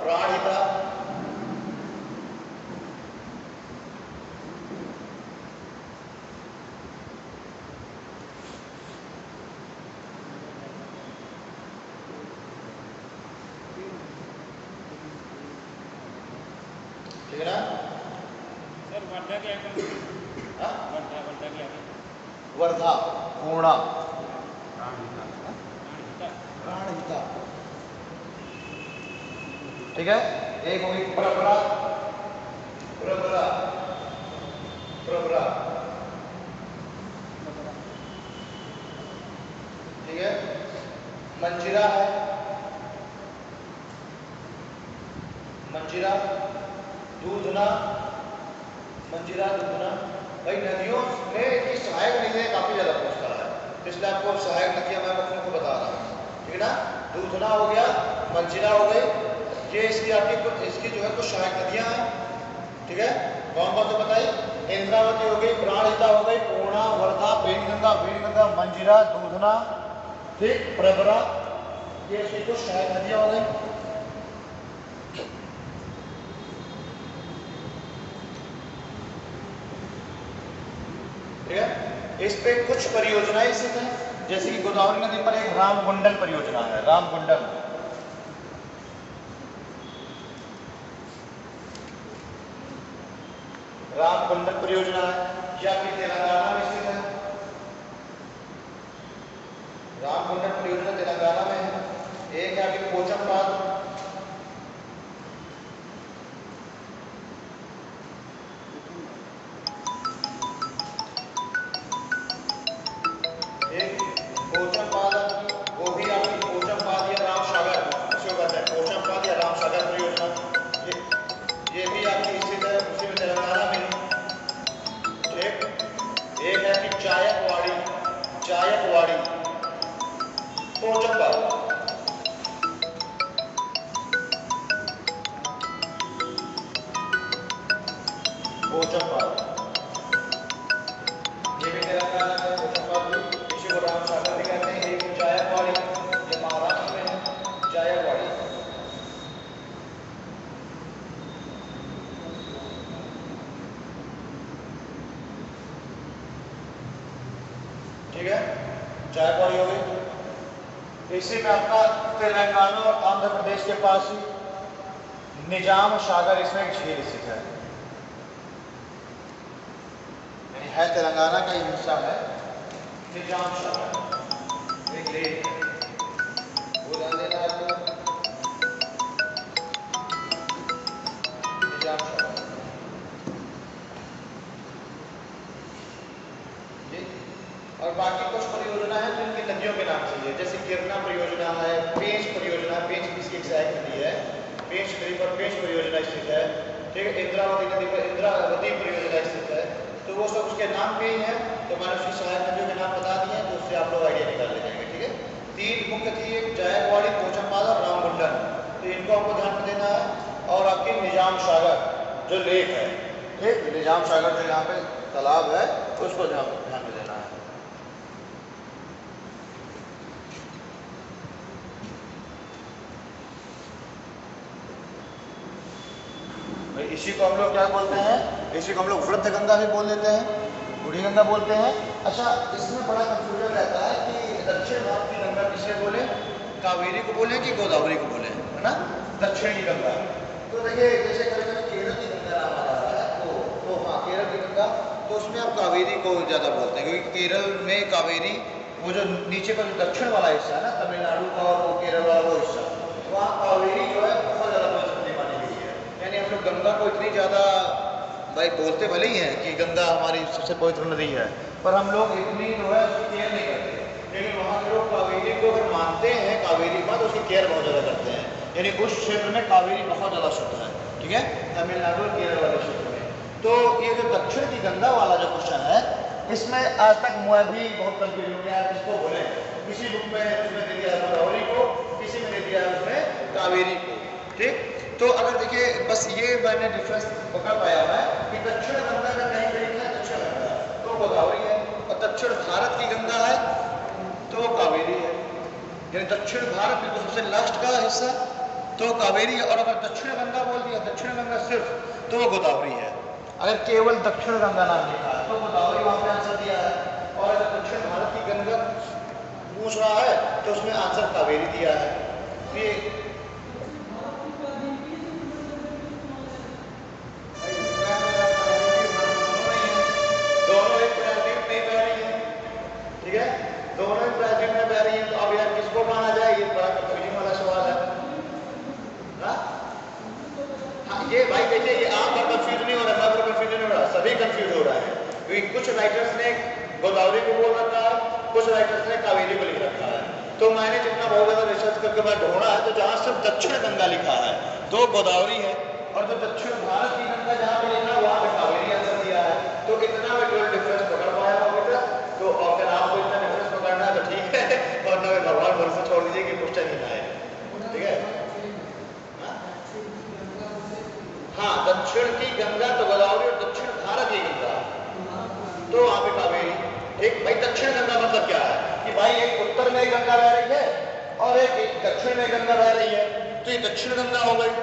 Speaker 1: प्राणहिता, ठीक है ना?
Speaker 2: सर वर्धा क्या है? वर्धा क्या है?
Speaker 1: वर्धा, पूर्णा,
Speaker 2: प्राणहिता।
Speaker 1: ठीक है। एक होगी प्रवरा, प्रवरा, प्रवरा, ठीक है। मंजिरा है, मंजिरा, दूधना, मंजिरा, दूधना। भाई नदियों में की सहायक नदियां काफी ज्यादा पूछता है, इसलिए आपको सहायक नदियां मैं आपको बता रहा हूँ, ठीक है ना? दूधना हो गया, मंजिरा हो गई, ये इसकी आपकी इसकी जो है कुछ सहायक नदियां हैं, ठीक है। कौन कौन से बताइए? इंद्रावती हो गई, प्राणहिता हो गई, पूर्णा, वर्धा, वेनगंगा, मंजिरा, दूधना, ठीक, प्रवरा, ये इसकी कुछ सहायक नदियां हो गई। ठीक है। इस पे कुछ परियोजनाएं स्थित हैं, जैसे कि गोदावरी नदी पर एक रामकुंडल परियोजना है, रामकुंडल, रामकुंडल परियोजना है, या फिर तेलंगाना में स्थित है। रामकुंडल पोचमपाद, एक पोचमपाद, वो भी आपकी पोचमपाद या रामसागर इसको कहते हैं, पोचमपाद या रामसागर परियोजना, ये भी आपकी इसी तरह उसी में तेलंगाना में। एक है कि चायकवाड़ी, चायकवाड़ी पोचमपाद, पोचमपाद ये भी तेलंगाना में, पोचमपाद भी, इसी को रामसागर भी कहते हैं। एक चायकवाड़ी ये महाराष्ट्र में है, चायकवाड़ी। ठीक है, चायकवाड़ी हो गई। इसी में आपका तेलंगाना और आंध्र प्रदेश के पास ही निजाम सागर, इसमें एक झील स्थित है, यानी है तेलंगाना का ही हिस्सा है। निजाम सागर एक लेक है, वो ध्यान देना है आपको। निजाम सागर और बाकी कुछ परियोजना है जो इनकी नदियों के नाम से है, जैसे गिरना परियोजना है, पेंच परियोजना, पेंच इसकी एक सहायक नदी है, पेंच नदी पर पेंच परियोजना स्थित है। ठीक है, इंद्रावती नदी पर इंद्रावती परियोजना स्थित है। तो वो सब उसके नाम पे ही है, तो मैंने उसकी सहायक नदियों के नाम बता दिए, तो उससे आप लोग आइडिया निकाल ले जाएंगे। ठीक है, तीन मुख्य थी, एक जायकवाड़ी, पोचमपाद और रामगुंडम, तो इनको आपको ध्यान में देना है। और आपकी निजाम सागर जो लेक है, ठीक, निजाम सागर जो यहाँ पे तालाब है, उसको ध्यान में देना है। इसी को हम लोग क्या बोलते हैं, इसी को हम लोग वृद्ध गंगा भी बोल देते हैं, बूढ़ी गंगा बोलते हैं। अच्छा, इसमें बड़ा कंफ्यूजन रहता है कि दक्षिण भारत की गंगा किसे बोले, कावेरी को बोले कि गोदावरी को बोले, है ना, दक्षिण की गंगा। तो देखिए, जैसे कभी कभी केरल की गंगा नाम आ रहा है, तो हाँ, केरल की गंगा, तो उसमें आप कावेरी को ज़्यादा बोलते हैं, क्योंकि केरल में कावेरी, वो जो नीचे का जो दक्षिण वाला हिस्सा है ना, तमिलनाडु का और वो केरल वाला वो हिस्सा, वहाँ कावेरी जो है बहुत ज़्यादा पवित्र मानी गई है। यानी हम लोग गंगा को इतनी ज़्यादा भाई बोलते भले ही हैं कि गंगा हमारी सबसे पवित्र नदी है, पर हम लोग इतनी जो है उसकी केयर नहीं करते। लेकिन वहाँ के लोग कावेरी को अगर मानते हैं कावेरी माँ, तो उसकी केयर बहुत ज़्यादा करते हैं। यानी उस क्षेत्र में कावेरी बहुत ज़्यादा शुद्ध है। ठीक है, तमिलनाडु और केरल वाले क्षेत्र में। तो ये जो दक्षिण की गंगा वाला जो क्वेश्चन है, इसमें आज तक मुझे भी बहुत कंफ्यूज हो गया, किसको बोले। किसी बुक में उसमें दे दिया है गोदावरी को, किसी में दे दिया है उसमें कावेरी को। ठीक, तो अगर देखिए, बस ये मैंने डिफरेंस पकड़ पाया है कि दक्षिण गंगा का कहीं कहीं है दक्षिण गंगा, तो गोदावरी है, और दक्षिण भारत की गंगा है तो कावेरी है। यानी दक्षिण भारत बिल्कुल सबसे लास्ट का हिस्सा तो कावेरी है, और अगर दक्षिण गंगा बोल दिया, दक्षिण गंगा सिर्फ, तो वो गोदावरी है। अगर केवल दक्षिण गंगा नाम लिखा है तो गोदावरी वहाँ पे आंसर दिया है, और अगर दक्षिण भारत की गंगा पूछ रहा है तो उसमें आंसर कावेरी दिया है। ये दोनों एक प्रायद्वीप में बह रही है। ठीक है, दोनों एक प्रायद्वीप में बह रही है, तो अब यार किसको माना जाए, ये बड़ा कंफ्यूजिंग वाला सवाल है। हाँ, ये भाई देखिए, ये आप पर कंफ्यूज नहीं हो रहा, मैं पर कंफ्यूजन हो रहा, सभी कंफ्यूज हो रहा है, क्योंकि कुछ राइटर्स ने गोदावरी को बोल रखा है, कुछ राइटर्स ने कावेरी को लिख रखा है। तो मैंने जितना बहुत ज़्यादा रिसर्च करके मैं ढूंढा है, तो जहाँ सिर्फ दक्षिण गंगा लिखा है तो गोदावरी है, और जो दक्षिण भारत की गंगा जहाँ पे लिखा है वहाँ पे कावेरी आंसर दिया है। तो इतना मैं केवल डिफरेंस पकड़ पाया अभी तक। तो अगर आपको इतना डिफरेंस पकड़ना है तो ठीक है, और न भगवान भरोसे छोड़ दीजिए कि क्वेश्चन ही ना आए। ठीक है, हाँ, दक्षिण की गंगा तो गोदावरी, और दक्षिण भारत की गंगा तो वहाँ पे कावेरी। एक भाई दक्षिण गंगा मतलब क्या है कि भाई एक उत्तर में गंगा बह रही है और एक दक्षिण में गंगा बह रही है, तो ये दक्षिण गंगा हो गई।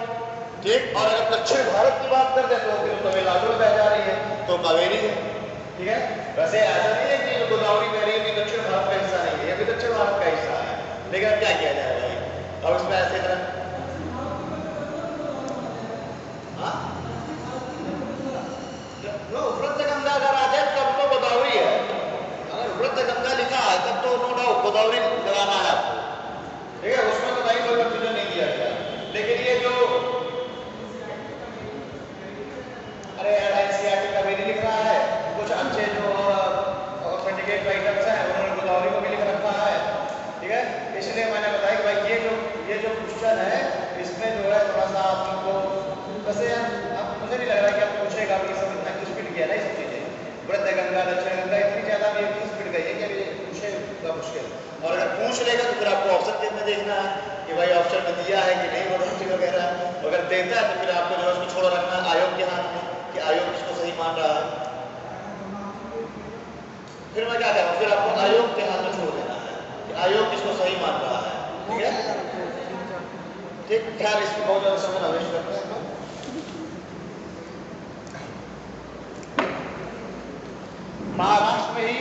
Speaker 1: ठीक, और अगर दक्षिण भारत की बात करते हैं तो फिर तमिलनाडु में बह जा रही है तो कावेरी है। ठीक है, वैसे ऐसा नहीं है कि जो गोदावरी बह रही है कि दक्षिण भारत का हिस्सा नहीं है, ये भी दक्षिण भारत का हिस्सा है, लेकिन अब क्या किया जाए भाई, अब इसमें ऐसे तरह वृद्ध गंगा अगर आ जाए तब तो गोदावरी है। अगर वृद्ध गंगा लिखा है तब तो नो डाउट गोदावरी लगाना है आपको। ठीक है, उसमें तो भाई कोई कंफ्यूजन नहीं वृद्धगंगा, दक्षिण गंगा इतनी ज़्यादा भी स्पीड गई है कि अभी पूछेगा मुश्किल। और अगर पूछ लेगा तो फिर आपको ऑप्शन में देखना है कि भाई ऑप्शन में दिया है कि नहीं मोटामोटी वगैरह। अगर देता है तो फिर आपको जो है उसको छोड़ रखना है आयोग के हाथ में कि आयोग इसको सही मान रहा है। फिर मैं क्या कह रहा हूँ, फिर आपको आयोग के हाथ में छोड़ देना है कि आयोग इसको सही मान रहा है। ठीक है, ठीक। खैर इसमें बहुत ज़्यादा समय नवेश करते हैं। महाराष्ट्र में ही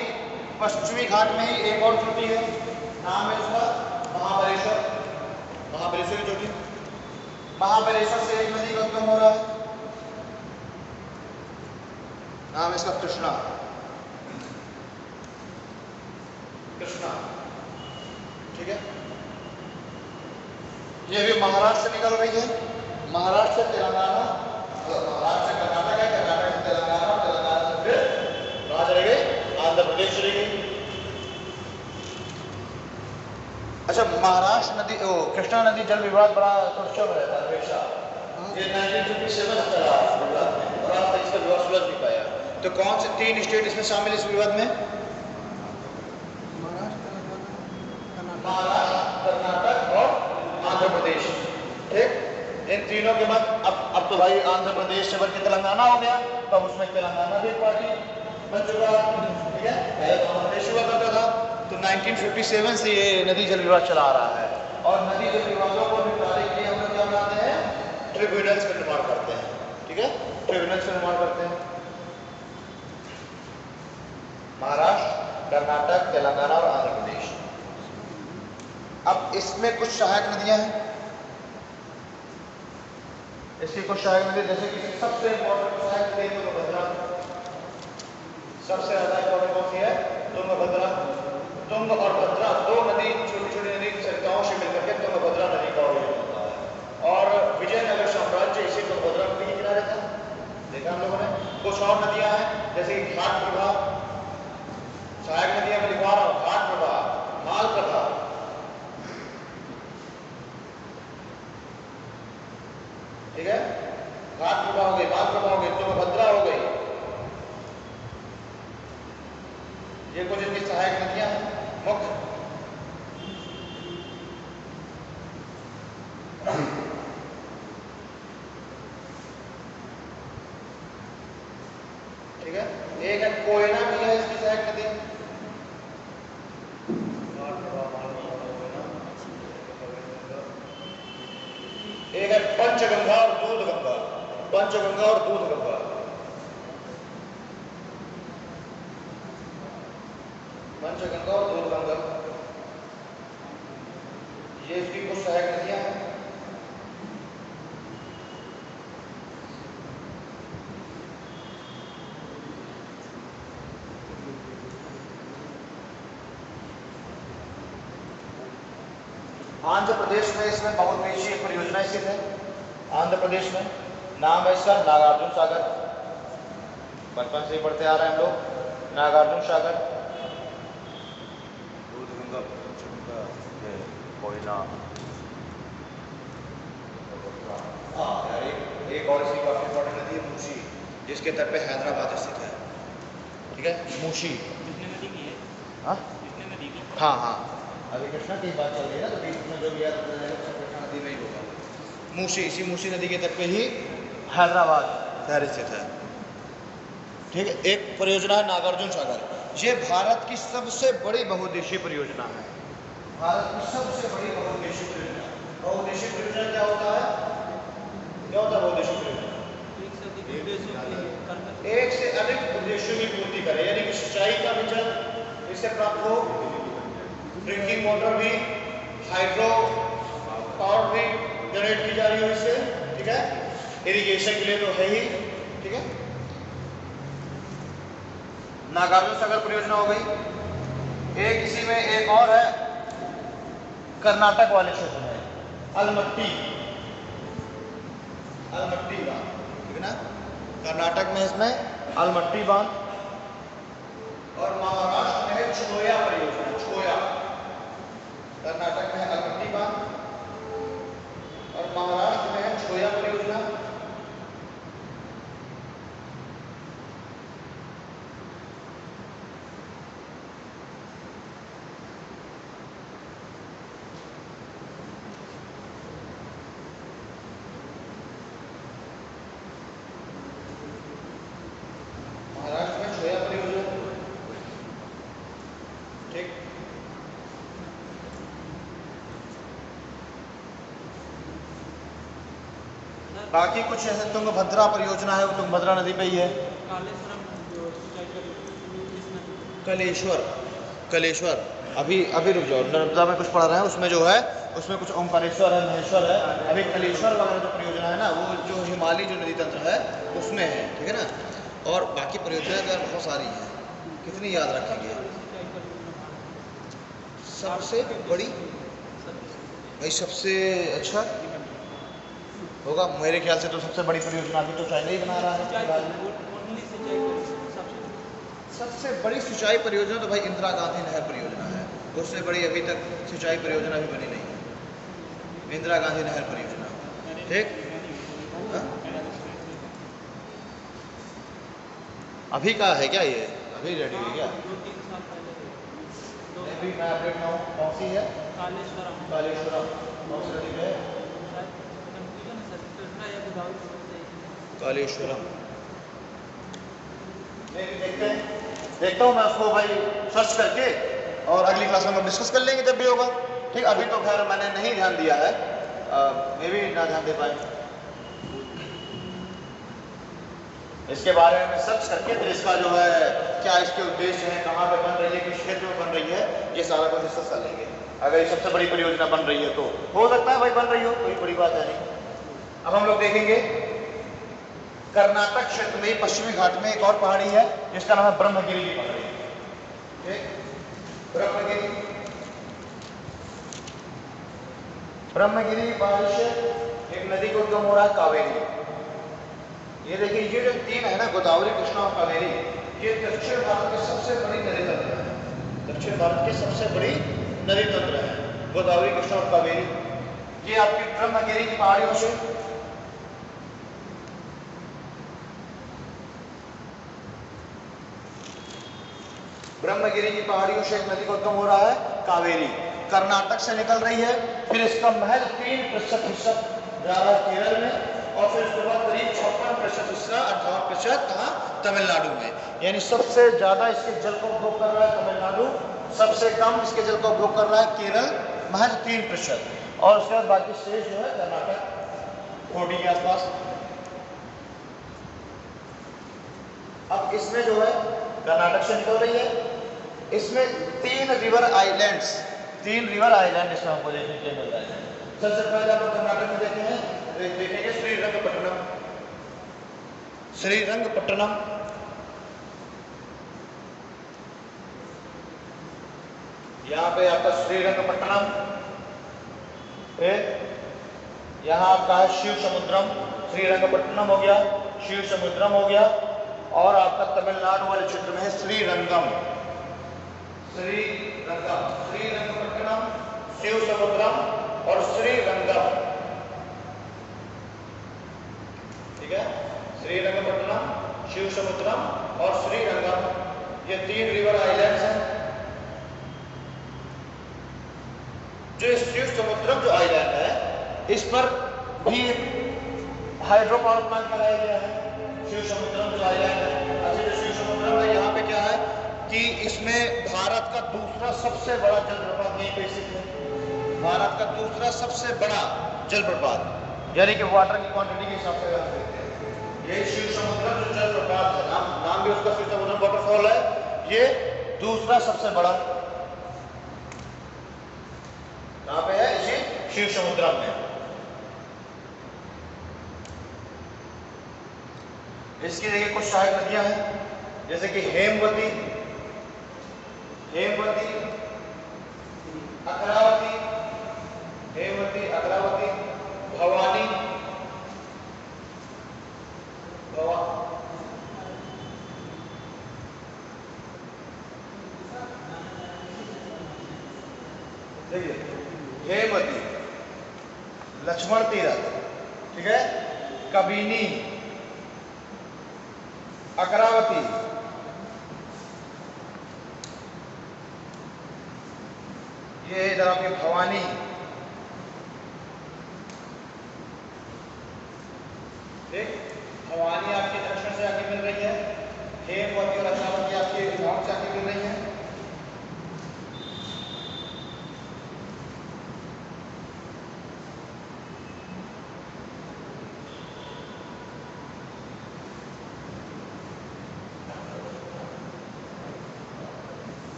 Speaker 1: पश्चिमी घाट में ही एक और चोटी है, नाम है उसका महाबलेश्वर। महाबलेश्वर की चोटी, महाबलेश्वर से एक नदी का उद्गम हो रहा है, नाम है इसका कृष्णा। कृष्णा, ठीक है। ये भी महाराष्ट्र से निकल रही है, महाराष्ट्र से तेलंगाना, महाराष्ट्र से कर्नाटक है, कर्नाटक से तेलंगाना, तेलंगाना से फिर कहाँ चले गए, आंध्र प्रदेश चले गए। अच्छा, महाराष्ट्र नदी, कृष्णा नदी जल विवाद बड़ा चल रहता है हमेशा। ये 1957 से चला विवाद में और आज तक इसका विवाद सुलझ नहीं पाया। तो कौन से 3 स्टेट इसमें शामिल इस विवाद में? महाराष्ट्र, कर्नाटक और आंध्र प्रदेश। ठीक, इन तीनों के बाद अब तो भाई आंध्र प्रदेश से बढ़ के तेलंगाना हो गया, तब उसमें तेलंगाना भी पार्टी बन चुका। ठीक है, पहले तो आंध्र प्रदेश हुआ करता था। तो 1957 से ये नदी जल विवाद चला आ रहा है और नदी जल विवादों को निपटाने के लिए हम लोग क्या बनाते हैं, ट्रिब्यूनल्स का निर्माण करते हैं। ठीक है, ट्रिब्यूनल्स का निर्माण करते हैं। महाराष्ट्र, कर्नाटक, तेलंगाना और आंध्र प्रदेश। अब इसमें कुछ सहायक नदियां हैं, इसकी कुछ सहायक नदी जैसे कि सबसे इंपॉर्टेंट सहायक नदी तुंगभद्रा। सबसे ज्यादा इंपॉर्टेंट कौन सी है? तुंगभद्रा। तुंग और भद्रा दो नदी, छोटी छोटी नदी सरिताओं से मिलकर के तुंगभद्रा नदी का उद्गम होता है। और विजयनगर साम्राज्य इसी तुंगभद्रा नदी के किनारे था, देखा हम लोगों ने। कुछ और नदियां हैं जैसे कि घाट प्रभा, सहायक नदियां मैं लिखवा रहा हूँ, घाट प्रभा, माल प्रभा, ठीक है, घाट प्रभा हो गई, माल प्रभा हो गई, तुंगभद्रा हो गई। ये कुछ इनकी सहायक नदियां हैं मुख्य। ठीक है, एक है कोयना भी है इसकी सहायक नदी। एक है पंचगंगा और दूधगंगा, पंचगंगा और दूधगंगा। पंचगंगा और दूधगंगा ये इसकी कुछ सहायक नदियां हैं। आंध्र प्रदेश में इसमें बहुउद्देशीय परियोजना स्थित है। आंध्र प्रदेश में नाम है इसका नागार्जुन सागर। बचपन से ही पढ़ते आ रहे हैं हम लोग, नागार्जुन सागर। दूधगंगा, पंचगंगा, कोयना। हाँ यार, एक और इसकी काफी इंपॉर्टेंट नदी है मूसी, जिसके तट पे हैदराबाद स्थित है। ठीक है, मूसी। हाँ हाँ हाँ, अभी कृष्णा की बात चल रही है ना, तो बीच में जो भी है कृष्णा नदी में ही होगा। मूसी, इसी मूसी नदी के तट पे ही हैदराबाद शहर स्थित है। ठीक है, एक परियोजना है नागार्जुन सागर। ये भारत की सबसे बड़ी बहुउद्देशीय परियोजना है। भारत की सबसे बड़ी बहुउद्देशीय परियोजना। बहुउद्देशीय परियोजना क्या होता है? क्या होता है बहुउद्देशीय परियोजना? एक से अधिक उद्देश्यों की पूर्ति करे, यानी कि सिंचाई का भी जल इससे प्राप्त हो, ड्रिंकिंग वाटर भी, हाइड्रो पावर भी जनरेट की जा रही हो इससे। ठीक है, इरिगेशन के लिए तो है ही। ठीक है, नागार्जुन सागर परियोजना हो गई। एक इसी में एक और है कर्नाटक वाले क्षेत्र में, अलमट्टी, अलमट्टी बांध। ठीक है ना, कर्नाटक में इसमें अलमट्टी बांध। और महाराष्ट्र में है छोया परियोजना, छोया। कर्नाटक में है अलमट्टी बांध और महाराष्ट्र में है छोया परियोजना। बाकी कुछ ऐसे तुंगभद्रा परियोजना है, वो तुंगभद्रा नदी पे ही है।
Speaker 2: कालेश्वरम जो सिंचाई कर इस नदी पे।
Speaker 1: कलेश्वर, कलेश्वर अभी अभी रुक जाओ, नर्मदा में कुछ पढ़ रहे हैं, उसमें जो है उसमें कुछ ओंकारेश्वर है, महेश्वर है। अभी कलेश्वर वगैरह जो परियोजना है ना, वो जो हिमालय जो नदी तंत्र है उसमें है, ठीक है ना। और बाकी परियोजनाएं तो बहुत सारी हैं, कितनी याद रखेंगे।
Speaker 2: सिंचाई परियोजना भारत
Speaker 1: सबसे बड़ी भाई, सबसे अच्छा होगा मेरे ख्याल से तो सबसे बड़ी परियोजना अभी तो चाइना ही बना रहा है फिलहाल।
Speaker 2: ओनली सिंचाई परियोजना
Speaker 1: सबसे बड़ी सिंचाई परियोजना तो भाई इंदिरा गांधी नहर परियोजना है, उससे बड़ी अभी तक सिंचाई परियोजना भी बनी नहीं है, इंदिरा गांधी नहर परियोजना। ठीक, हाँ? अभी का है क्या ये, अभी रेडी है क्या?
Speaker 2: 2-3 साल पहले
Speaker 1: अभी मैं अपडेट ना हूँ, कौन सी है?
Speaker 2: कालेश्वरम
Speaker 1: कालेश्वरम, कौन सी नदी में है?
Speaker 2: कंफ्यूजन है सर, कृष्णा या गोदावरी
Speaker 1: कालेश्वरम देखता हूँ मैं उसको भाई सर्च करके, और अगली क्लास में हम डिस्कस कर लेंगे जब भी होगा। ठीक, अभी तो खैर मैंने नहीं ध्यान दिया है, मे भी ना ध्यान दे पाए। इसके बारे में सर्च करके फिर इसका जो है क्या इसके उद्देश्य हैं, कहाँ पे बन रही है, किस क्षेत्र में बन रही है, ये सारा कुछ डिस्कस कर लेंगे। अगर ये सबसे बड़ी परियोजना बन रही है तो हो सकता है भाई बन रही हो, कोई बड़ी बात है नहीं। अब हम लोग देखेंगे कर्नाटक क्षेत्र में पश्चिमी घाट में एक और पहाड़ी है जिसका नाम है ब्रह्मगिरी की पहाड़ी। ब्रह्मगिरी, ब्रह्मगिरी की पहाड़ी से एक नदी को उद्गम हो रहा है, कावेरी। ये देखिए, ये जो तीन है ना, गोदावरी, कृष्णा और कावेरी, ये दक्षिण भारत के सबसे बड़ी नदी तंत्र है, दक्षिण भारत के सबसे बड़ी नदी तंत्र है गोदावरी, कृष्णा और कावेरी। ये आपकी ब्रह्मगिरी की पहाड़ियों से ब्रह्मगिरी की पहाड़ियों से एक नदी का उद्गम हो रहा है, कावेरी, कर्नाटक से निकल रही है। फिर इसका महज 3% हिस्सा जा रहा है केरल में, और फिर उसके बाद करीब 56% हिस्सा 58% कहाँ, तमिलनाडु में। यानी सबसे ज्यादा इसके जल का उपभोग कर रहा है तमिलनाडु, सबसे कम इसके जल का उपभोग कर रहा है केरल, महज 3%, और उसके बाद बाकी शेष जो है कर्नाटक 40 के आसपास। अब इसमें जो है कर्नाटक से निकल रही है, इसमें 3 रिवर आइलैंड्स, 3 रिवर आइलैंड इसमें हमको देखने के लिए मिल रहा है। सबसे पहले हम कर्नाटक में देखे हैं, देखेंगे श्रीरंगपट्टनम, श्रीरंगपट्टनम, यहाँ पे आपका श्रीरंगपट्टनम, यहाँ आपका है शिव समुद्रम, श्रीरंगपट्टनम हो गया, शिव समुद्रम हो गया, और आपका तमिलनाडु वाले क्षेत्र में है श्रीरंगम, श्रीरंगम, श्रीरंगपट्टनम, शिव समुद्रम और श्रीरंगम। ठीक है, श्रीरंगपट्टनम, शिव समुद्रम और श्रीरंगम, ये 3 रिवर आइलैंड्स हैं। जो शिव समुद्रम जो आइलैंड है, इस पर भी हाइड्रो पावर प्लांट लगाया गया है। शिव समुद्रम जो आइलैंड है, अच्छा जो शिव समुद्रम है, यहाँ पे क्या है कि इसमें भारत का दूसरा सबसे बड़ा जलप्रपात यहीं पे स्थित है, भारत का दूसरा सबसे बड़ा जलप्रपात, यानी कि वाटर की क्वांटिटी के हिसाब से आप देखते हैं, यही शिव समुद्रम जो जलप्रपात है, नाम भी उसका शिव समुद्रम वाटरफॉल है, ये दूसरा सबसे बड़ा कहाँ पे है, इसी शिव समुद्रम में। इसकी देखिए कुछ सहायक नदियां हैं, जैसे कि हेमवती, हेमवती, अकरावती, हेमवती, अकरावती, भवानी, देखिए हेमवती, लक्ष्मण तीरथ, ठीक है, कबिनी, अकरावती, ये इधर आपकी भवानी, ठीक, भवानी आपकी दक्षिण से आके मिल रही है, हेमवती और अकरावती आपकी नॉर्थ से आके मिल रही है।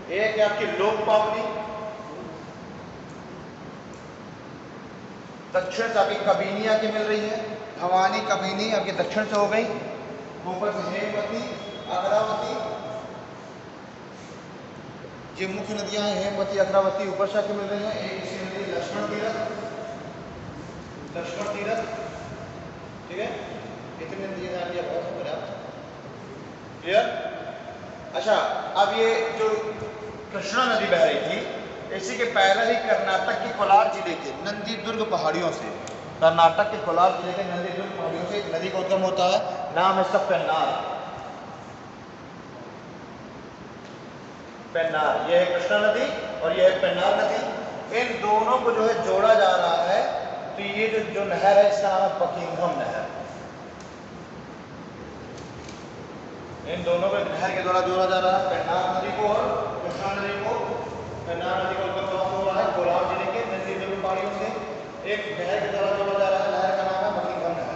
Speaker 1: एक है आपकी लोक पावनी, दक्षिण से आपकी कबिनी आके मिल रही है, भवानी कबिनी आपकी दक्षिण से हो गई, ऊपर से हेमवती, अग्रावती, ये मुख्य नदियां हैं, हेमवती अग्रावती ऊपर से आके मिल रही हैं। एक इसकी नदी लक्ष्मण तीरथ, लक्ष्मण तीरथ, ठीक है, इतनी नदियां जान लिया बहुत पर्याप्त, क्लियर। अच्छा, अब ये जो कृष्णा नदी बह रही थी, इसी के पहले ही कर्नाटक के कोलार जिले के नंदीदुर्ग पहाड़ियों से, कर्नाटक के कोलार जिले के नंदीदुर्ग पहाड़ियों से एक नदी का उद्गम होता है, नाम है इसका पेन्नार। पेन्नार, ये है कृष्णा नदी और ये है पेन्नार नदी। इन दोनों को जो है जोड़ा जा रहा है, तो ये जो नहर है इसका नाम है बकिंघम नहर। इन दोनों को नहर के द्वारा जोड़ा जा रहा है, पेन्नार नदी को और कृष्णा नदी को। पेन्नार नदी का उद्गम कहाँ हो रहा है? कोलार जिले के नंदीदुर्ग पहाड़ियों से एक नहर के द्वारा जोड़ा जा रहा है, नहर का नाम है बकिंघम नहर।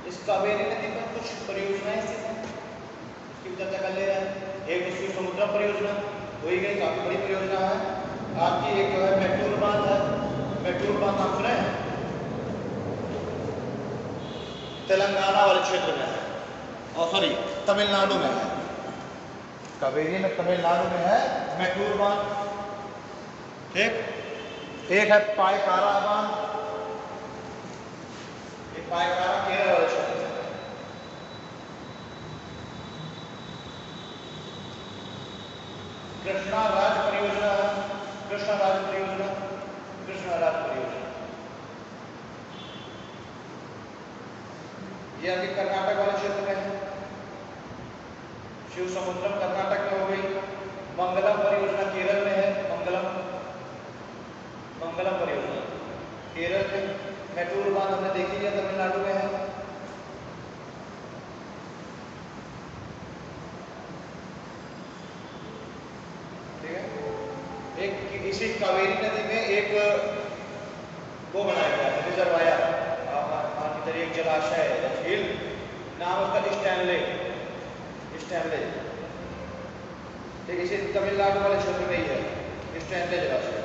Speaker 1: इस कावेरी नदी पर कुछ परियोजनाएं स्थित हैं, इसकी चर्चा कर ले रहे हैं। एक तो शिव समुद्रम परियोजना हो ही गई, काफी बड़ी परियोजना है आपकी। एक जो है मैटूर बांध है, मैटूर बांध आप सुने हैं, तेलंगाना वाले क्षेत्र में है, और सॉरी तमिलनाडु में है, कावेरी में तमिलनाडु में है मैटूर बांध, ठीक। एक है पायकारा बांध, एक पायकारा केरल वाले क्षेत्र में। कृष्णा राज परियोजना है, कृष्णा राज परियोजना, कृष्णा राज परियोजना, ये अभी कर्नाटक वाले क्षेत्र में है। शिव समुद्रम कर्नाटक में हो गई। मंगलम परियोजना केरल में है, मंगलम, मंगलम परियोजना केरल में। मैटूर बांध हमने देखी लिया, तमिलनाडु में है। ठीक है, एक इसी कावेरी नदी में एक वो बनाया गया है रिजर्वायर, एक जलाशय है, झील, नाम उसका स्टैनले, स्टैनले, ठीक, इसी तमिलनाडु वाले क्षेत्र में ही है स्टैनले जलाशय।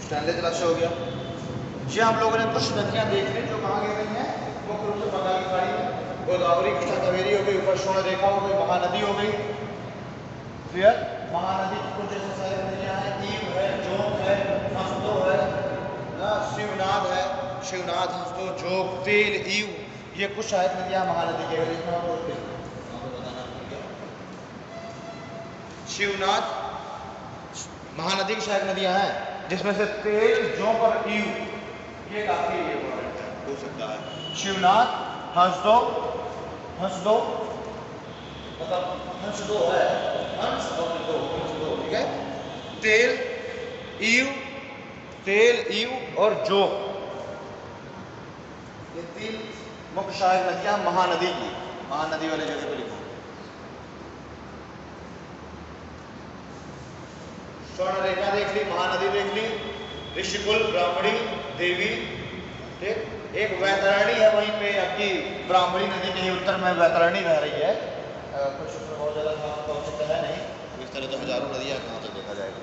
Speaker 1: स्टैनले जलाशय हो गया। जी, आप लोगों ने कुछ नदियां देख ली जो कहाँ गिर रही हैं, मुख्य रूप से बंगाल की खाड़ी में। गोदावरी, कृष्णा, कावेरी हो गई, ऊपर स्वर्ण रेखा हो गई, महानदी हो गई, क्लियर। महानदी की कुछ ऐसे सारी नदियां हैं, ईव है, जोग है, हंसदो है, शिवनाथ है, शिवनाथ, हंसदो, जोग, तेल, ईव, ये कुछ शायद नदियां महानदी के इसमें हम बोलते हैं। शिवनाथ महानदी की शायद नदियां हैं, जिसमें से तेल, जोंक और ईव ये काफी हो सकता है। शिवनाथ, हंसदो, हंसदो मतलब हंसदो है, हंस और दो, हंसदो, ठीक है। तेल, ईव, तेल, ईव और जोंक, ये तीन मुख्य सहायक नदियां महानदी की, महानदी वाले जगह पर लिखो। स्वर्ण रेखा देख ली, महानदी देख ली, ऋषिकुल, ब्राह्मणी, देवी, ठीक। एक वैतरणी है वहीं पे आपकी, ब्राह्मणी नदी के ही उत्तर में वैतरणी बह रही है। कुछ उसमें बहुत ज़्यादा आवश्यकता है नहीं, इस तरह तो हजारों नदियाँ कहाँ तक देखा जाएगा।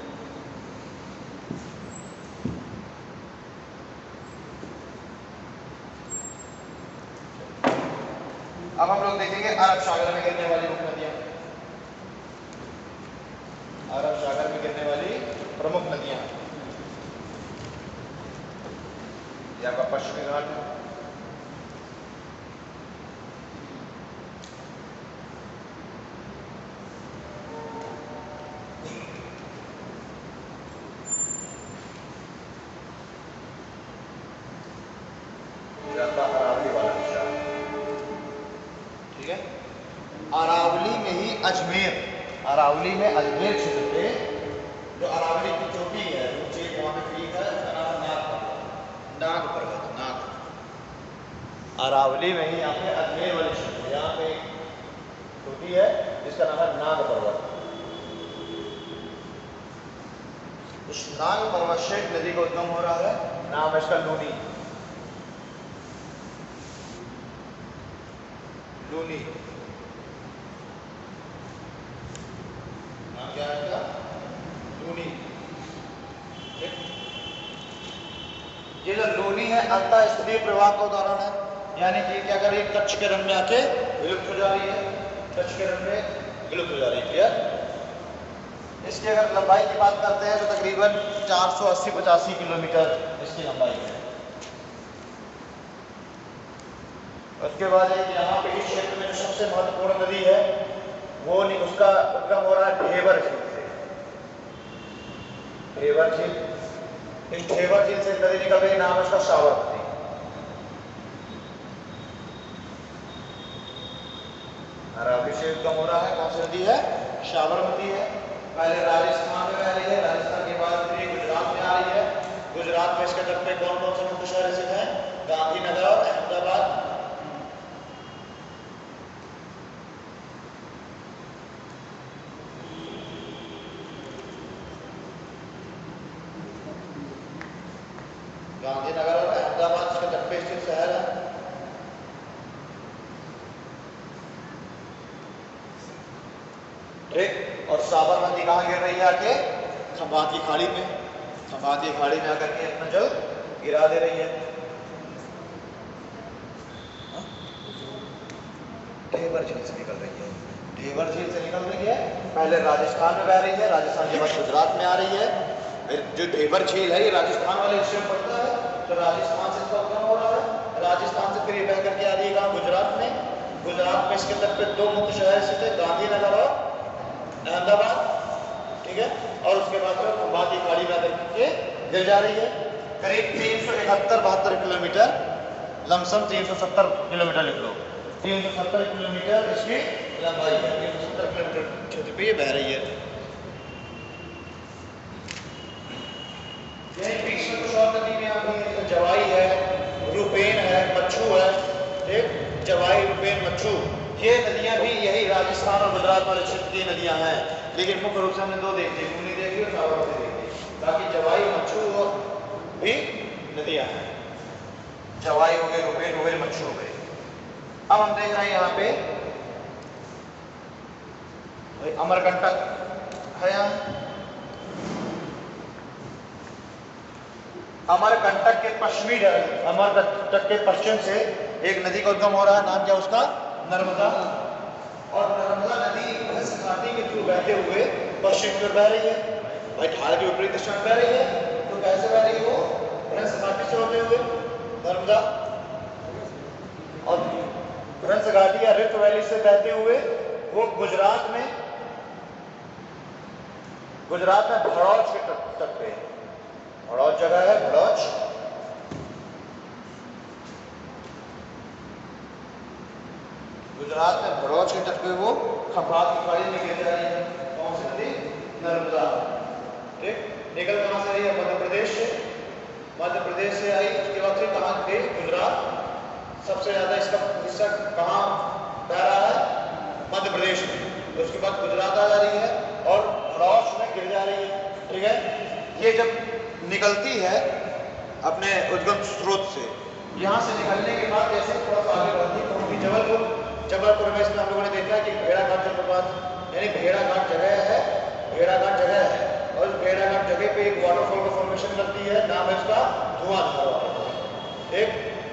Speaker 1: अब हम लोग देखेंगे अरब सागर में गिरने वाली मुख्य नदियाँ, अरब सागर में गिरने वाली प्रमुख नदियाँ। ये आपका पश्चिमी घाट है, अरावली वाला हिस्सा, ठीक है। अरावली में ही अजमेर, अरावली में अजमेर क्षेत्र पे जो अरावली की चोटी है ऊंची वहाँ पे पीक है, उसका नाम है नाग पर्वत। नाग अरावली में ही यहाँ पे अजमेर वाले क्षेत्र, यहाँ पे चोटी है जिसका नाम है नाग पर्वत। उस नाग पर्वत से एक नदी का उद्गम हो रहा है, नाम है इसका लूनी। लूनी नाम क्या है इसका? लूनी। ये जो लूनी है अंतःस्थलीय प्रवाह का उदाहरण है, यानी कि क्या कर रही है, कच्छ के रन में आके विलुप्त हो जा रही है, कच्छ के रन में विलुप्त हो जा रही है। क्लियर? इसकी अगर लंबाई की बात करते हैं तो तकरीबन 480-85 किलोमीटर इसकी लंबाई है। उसके बाद यहाँ पे इस क्षेत्र में जो सबसे महत्वपूर्ण नदी है वो उसका उद्गम हो रहा है ढेबर झील से। ढेबर झील, इस ढेबर झील से नदी निकल रही, नाम है उसका साबरमती। अरावली से उद्गम हो रहा है, कौन सी नदी है? साबरमती है। पहले राजस्थान में बह रही है, राजस्थान के बाद फिर गुजरात में आ रही है। गुजरात में इसके तट पे कौन कौन से मुख्य शहर स्थित हैं? गांधीनगर और अहमदाबाद। गांधीनगर और अहमदाबाद इसके तट पे स्थित शहर है। ठीक, और साबरमती कहाँ गिर रही है? आके खंभात की खाड़ी में। खंभात की खाड़ी में आकर के अपना जल गिरा दे रही है। ढेबर झील से निकल रही है, ढेबर झील से निकल रही है। पहले राजस्थान में बह रही है, राजस्थान के बाद गुजरात में आ रही है। जो ढेबर झील है ये राजस्थान वाले हिस्से में पड़ता है, तो राजस्थान से इसका उद्गम हो रहा है। राजस्थान से फिर ये बह करके आ रही है कहाँ? गुजरात में। गुजरात में इसके तट पे दो मुख्य शहर स्थित है, गांधीनगर और अहमदाबाद। ठीक है, और उसके बाद में खंभात की खाड़ी में आकर के गिर जा रही है। करीब 371-72 किलोमीटर, लमसम 370 किलोमीटर लिख लो, 370 किलोमीटर इसकी लंबाई है। 370 किलोमीटर क्षेत्र पे ये बह रही है। यही बीच में कुछ और नदी में आती है, जैसे जवाई है, रूपेन है, मच्छू है। ठीक, जवाई, रूपेन, मच्छू, ये नदियां भी यही राजस्थान और गुजरात वाले क्षेत्र की नदियां हैं। लेकिन मुख्य रूप से हमने दो देखी, लूनी देखी और साबरमती देखी। बाकी जवाई, मच्छू भी नदियां हैं। जवाई हो गए, रूपेन हो गए, मच्छू हो गए। अब हम देख रहे हैं यहाँ पे अमरकंटक है। यहाँ अमरकंटक के पश्चिमी, अमरकंटक के पश्चिम से एक नदी का उद्गम हो रहा है, नाम क्या उसका? नर्मदा। और नर्मदा नदी भ्रंश घाटी के थ्रू बहते हुए पश्चिम की ओर बह रही है। भाई ढाल के विपरीत दिशा में बह रही है, तो कैसे बह रही है वो? भ्रंश घाटी से होते हुए नर्मदा, और भ्रंश घाटी या रिफ्ट वैली से बहते हुए वो गुजरात में भड़ौच के तट पे, भड़ौच जगह है, भड़ौच, गुजरात में भड़ौच के तट पे वो खंभात की खाड़ी में गिर जा रही है। कौन सी नदी? नर्मदा। ठीक, निकल कहां से रही है? मध्य प्रदेश से। मध्य प्रदेश से आई, उसके बाद फिर कहां गई? गुजरात। सबसे ज्यादा इसका हिस्सा कहां बह रहा है? मध्य प्रदेश में। उसके बाद गुजरात आ जा रही है और भड़ौच में गिर जा रही है। ठीक है, ये जब निकलती है अपने उद्गम स्रोत से, यहाँ से निकलने के बाद जैसे थोड़ा सा आगे बढ़ती है पहुंचती जबलपुर में। इसमें हम लोगों ने देखा है कि भेड़ाघाट जलप्रपात, यानी भेड़ाघाट जगह है, भेड़ाघाट जगह है, और भेड़ाघाट जगह पे एक वाटरफॉल का फॉर्मेशन करती है, नाम है उसका धुआंधार वाटरफॉल। एक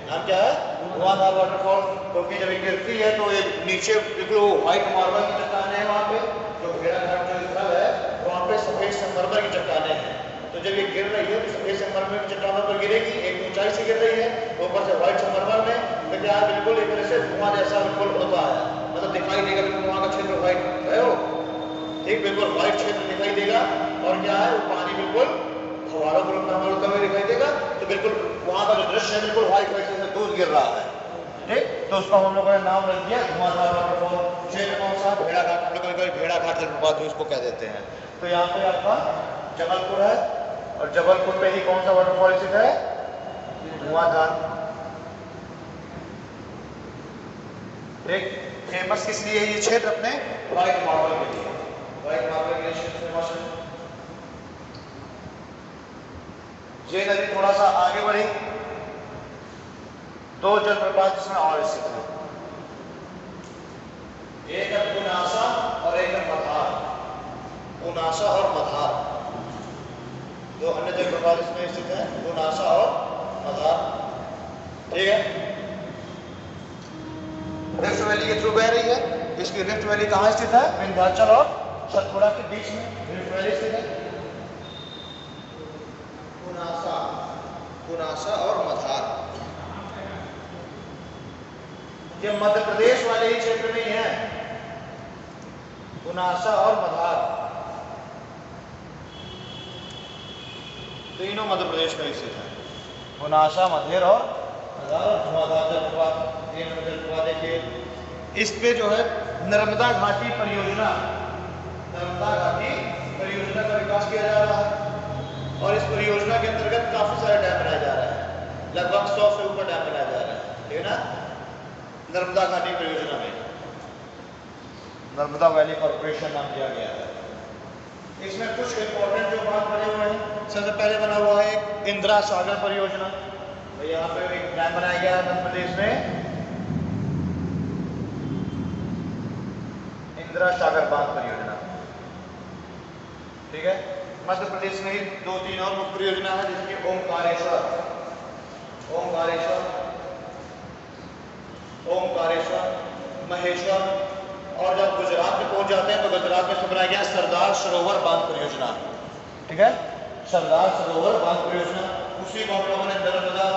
Speaker 1: नाम क्या है? धुआंधार वाटरफॉल। क्योंकि जब ये गिरती है तो ये नीचे बिल्कुल वो व्हाइट मार्बल की चट्टानें हैं, वहाँ पे जो भेड़ाघाट जो स्थल है वहाँ पे सफेद संगमरमर की चट्टानें हैं। तो जब ये गिर रही है तो सफेद संगमरमर की चट्टानों पर गिरेगी, एक ऊंचाई से गिर रही है, ऊपर से व्हाइट संगमरमर में, तो क्या बिल्कुल एक तरह से धुआं जैसा बिल्कुल होता है, मतलब दिखाई देगा बिल्कुल वहाँ का क्षेत्र व्हाइट है वो। ठीक, बिल्कुल व्हाइट क्षेत्र दिखाई देगा, और क्या है वो पानी बिल्कुल फव्वारों के रूप में हमें दिखाई देगा। तो बिल्कुल वहाँ का जो दृश्य है बिल्कुल व्हाइट से दूर गिर रहा है। ठीक, तो उसका हम लोगों ने नाम रख दिया धुआंधार वाटरफॉल। क्षेत्र कौन सा? भेड़ाघाट। हम लोग कभी भेड़ाघाट जलप्रपात भी उसको कह देते हैं। तो यहाँ पे आपका जबलपुर है और जबलपुर पे ही कौन सा वाटरफॉल स्थित है? धुआंधार। एक फेमस किस लिए है ये क्षेत्र? अपने व्हाइट मार्बल के लिए। व्हाइट मार्बल के लिए क्षेत्र फेमस है। ये नदी थोड़ा सा आगे बढ़ी, दो जलप्रपात इसमें और स्थित है, एक है पुनासा और एक है मधार। पुनासा और मधार दो अन्य जलप्रपात इसमें स्थित है, पुनासा और मधार। ठीक है। रिफ्ट वैली के थ्रू बह रही है। इसकी रिफ्ट वैली कहाँ स्थित है? विंध्याचल और सतपुड़ा के बीच में रिफ्ट वैली स्थित है। पुनासा और मधार ये मध्य प्रदेश वाले ही क्षेत्र में ही है। पुनासा और मधार तीनों मध्य प्रदेश में स्थित है। पुनासा, मधेर और मधार। धुआंधार जलप्रपात, तीन जलप्रपात देखिए। इस पे जो है नर्मदा घाटी परियोजना, नर्मदा घाटी परियोजना का विकास किया जा रहा है और इस परियोजना के अंतर्गत काफी सारे डैम बनाए जा रहे हैं। लगभग 100 से ऊपर डैम बनाए जा रहे हैं। ठीक है ना? नर्मदा घाटी परियोजना में नर्मदा वैली कॉर्पोरेशन नाम दिया गया है। इसमें कुछ इंपॉर्टेंट जो बात बने हुए हैं, सबसे पहले बना हुआ है एक इंदिरा सागर परियोजना। तो यहाँ पे एक डैम बनाया गया है मध्य प्रदेश में, इंदिरा सागर बांध परियोजना। ठीक है। मध्य प्रदेश में ही 2-3 और मुख्य परियोजना है, जिसकी ओमकारेश्वर, महेश्वर। और जब गुजरात में पहुंच जाते हैं तो गुजरात में इसमें बनाया गया सरदार सरोवर बांध परियोजना। ठीक है। सरदार सरोवर बांध परियोजना, उसी को हम लोगों ने नर्मदा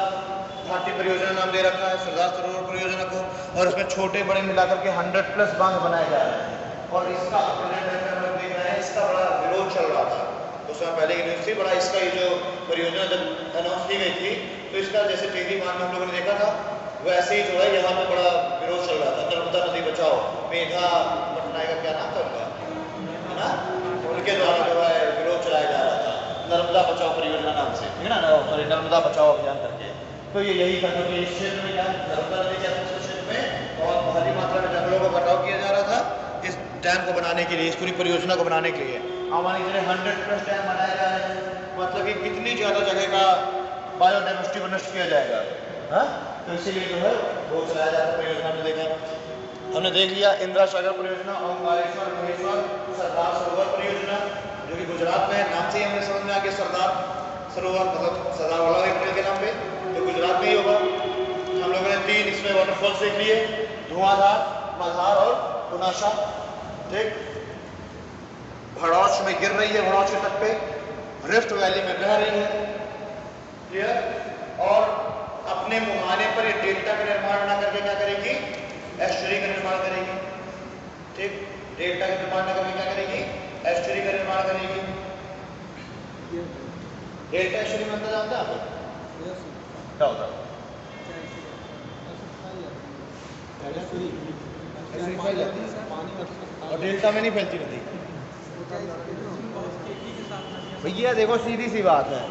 Speaker 1: घाटी परियोजना नाम दे रखा है, सरदार सरोवर परियोजना को। और इसमें छोटे बड़े मिलाकर के 100+ बांध बनाए जा रहे हैं। और इसका हम लोग देख रहे हैं, इसका बड़ा विरोध चल रहा था कुछ समय पहले की न्यूज़ थी। बड़ा इसका ये जो परियोजना जब अनाउंस की गई थी तो इसका जैसे टीवी बांध में हम लोगों ने देखा था, वैसे ही जो है यहाँ पे बड़ा विरोध चल रहा था। नर्मदा नदी बचाओ, मेघा पटनायक का क्या नाम था उनका, है ना? उनके द्वारा जो है विरोध चलाया जा रहा था नर्मदा बचाओ परियोजना नाम से। ठीक है ना? सॉरी, नर्मदा बचाओ अभियान करके। तो ये यही था, क्योंकि इस क्षेत्र में क्या नर्मदा नदी के क्षेत्र में बहुत भारी मात्रा में जंगलों का कटाव किया जा रहा था इस डैम को बनाने के लिए, इस पूरी परियोजना को बनाने के लिए। हमारी जगह 100+ डैम बनाया जा रहा है, मतलब कि कितनी ज़्यादा जगह का बायोडाइवर्सिटी को नष्ट किया जाएगा। हाँ, तो इसीलिए जो है वो चलाया जाता है परियोजना। हमने देखा, हमने देख लिया इंदिरा सागर परियोजना, ओमकारेश्वर, महेश्वर, सरदार सरोवर परियोजना जो कि गुजरात में है। नाम से ही हमें समझ में आ गया सरदार सरोवर, मतलब सरदार वल्लभ भाई पटेल के नाम पे, तो गुजरात में ही होगा। हम लोगों ने 3 इसमें वाटरफॉल्स देख लिए, धुआंधार, मधार और पुनासा। ठीक। भड़ौच में गिर रही है, भड़ौच के तट पे, रिफ्ट वैली में बह रही है। क्लियर। और अपने मुहाने पर ये डेल्टा का निर्माण ना करके क्या करेगी? एस्चुरी का निर्माण करेगी। ठीक। डेल्टा का निर्माण ना करके क्या करेगी? एस्चुरी का निर्माण करेगी। डेल्टा एस्चुरी में अंतर जानते हैं आप? क्या होता है? और डेल्टा में नहीं फैलती नदी। भैया देखो, सीधी सी बात है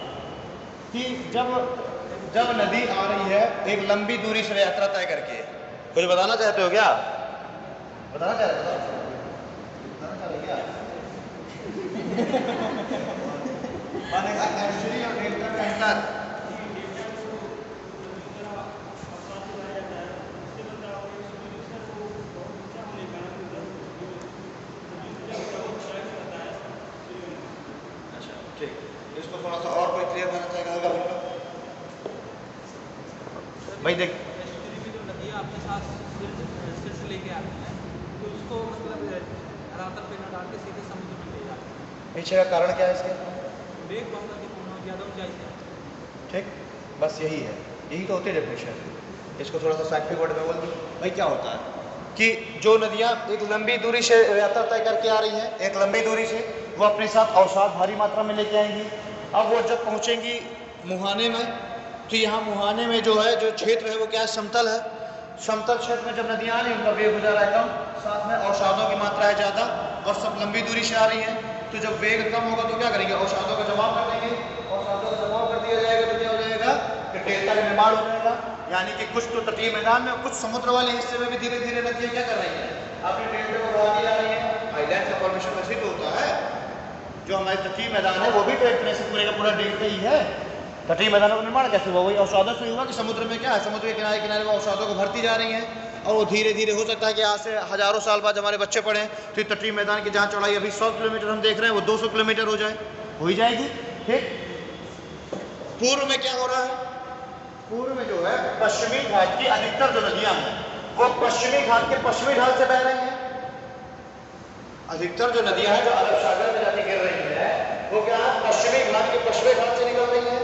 Speaker 1: कि जब नदी आ रही है एक लंबी दूरी से यात्रा तय करके, कुछ बताना चाहते हो क्या? बताना चाह रहे क्या? एस्चुरी और डेल्टा का अंतर। इसको थोड़ा सा और कोई क्लियर करना चाहेगा भाई? देख,
Speaker 2: जो नदियाँ अपने साथ सिर से लेके आती हैं, तो उसको मतलब धरातल पे न डाल के सीधे समुद्र में ले जाते हैं।
Speaker 1: पीछे का कारण क्या है इसके?
Speaker 2: वेग गंगा की पूर्ण ज़्यादा ऊंचाई से।
Speaker 1: ठीक, बस यही है, यही तो होती है डेफिनेशन। इसको थोड़ा सा साइंटिफिक वर्ड में बोल दूँ भाई, क्या होता है कि जो नदियाँ एक लंबी दूरी से यात्रा तय करके आ रही हैं, एक लंबी दूरी से, वो अपने साथ अवसाद भारी मात्रा में लेके आएंगी। अब वो जब पहुँचेंगी मुहाने में, तो यहाँ मुहाने में जो है जो क्षेत्र है वो क्या है? समतल है। समतल क्षेत्र में जब नदियाँ आ रही हैं उनका वेग हो जा रहा है कम, साथ में अवसादों की मात्रा है ज़्यादा और सब लंबी दूरी से आ रही हैं। तो जब वेग कम होगा तो क्या करेंगे, अवसादों का जमाव कर देंगे। अवसादों का जमाव कर दिया जाएगा तो क्या हो जाएगा कि डेल्टा का निर्माण हो जाएगा। यानी कि कुछ तो तटीय मैदान में, कुछ समुद्र वाले हिस्से में भी धीरे धीरे नदियाँ क्या कर रही हैं, अपने डेल्टा को बढ़ाती जा रही हैं। आइलैंड का फॉर्मेशन वैसे तो होता है, जो हमारे तटीय मैदान है वो भी तो एक तरह से पूरे का पूरा डेल्टा ही है। तटीय मैदानों का निर्माण कैसे हुआ, वही अवसादों से हुआ कि समुद्र में क्या है, समुद्र के किनारे किनारे वो अवसादों को भरती जा रही हैं और वो धीरे धीरे हो सकता है कि आज से हजारों साल बाद हमारे बच्चे पढ़ें तो तटीय मैदान की जहाँ चौड़ाई अभी 100 किलोमीटर हम देख रहे हैं वो 200 किलोमीटर हो जाए, हो ही जाएगी। ठीक, पूर्व में क्या हो रहा है, पूर्व में जो है पश्चिमी घाट की अधिकतर जो नदियां हैं वो पश्चिमी घाट के पश्चिमी ढाल से बह रही हैं। अधिकतर जो नदियां हैं जो अरब सागर में जाके गिर रही है वो क्या है, पश्चिमी घाट के पश्चिमी ढाल से निकल रही है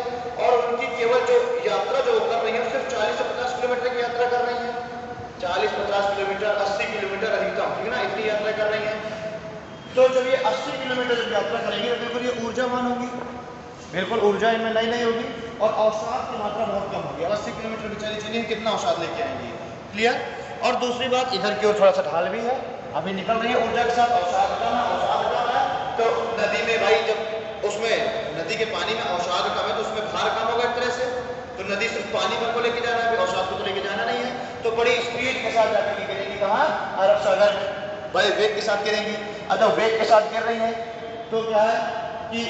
Speaker 1: और उनकी केवल जो यात्रा जो कर रही है सिर्फ 40 से 50 किलोमीटर की यात्रा कर रही है। 40-50 किलोमीटर, 80 किलोमीटर अधिकतम, ठीक है ना, इतनी यात्रा कर रही है। तो जब ये 80 किलोमीटर जब यात्रा करेंगी तो बिल्कुल ये ऊर्जावान होगी, बिल्कुल ऊर्जा इनमें नई नई होगी और अवसाद की मात्रा बहुत कम होगी। 80 किलोमीटर बेचारी चलिए कितना अवसाद लेके आएंगी, क्लियर। और दूसरी बात इधर की ओर थोड़ा सा ढाल भी है, अभी निकल रही है ऊर्जा के साथ, अवसाद कम है तो नदी में भाई जब उसमें नदी के पानी में अवसाद कम है तो उसमें भार कम होगा एक तरह से, तो नदी सिर्फ पानी भर को लेके जाना है, अवसाद को तो लेके जाना नहीं है, तो बड़ी स्पीड के साथ जाकर के गिरेंगी कहाँ, अरब सागर में, बड़े वेग के साथ गिरेंगी। अगर वेग के साथ गिर रही है तो क्या है कि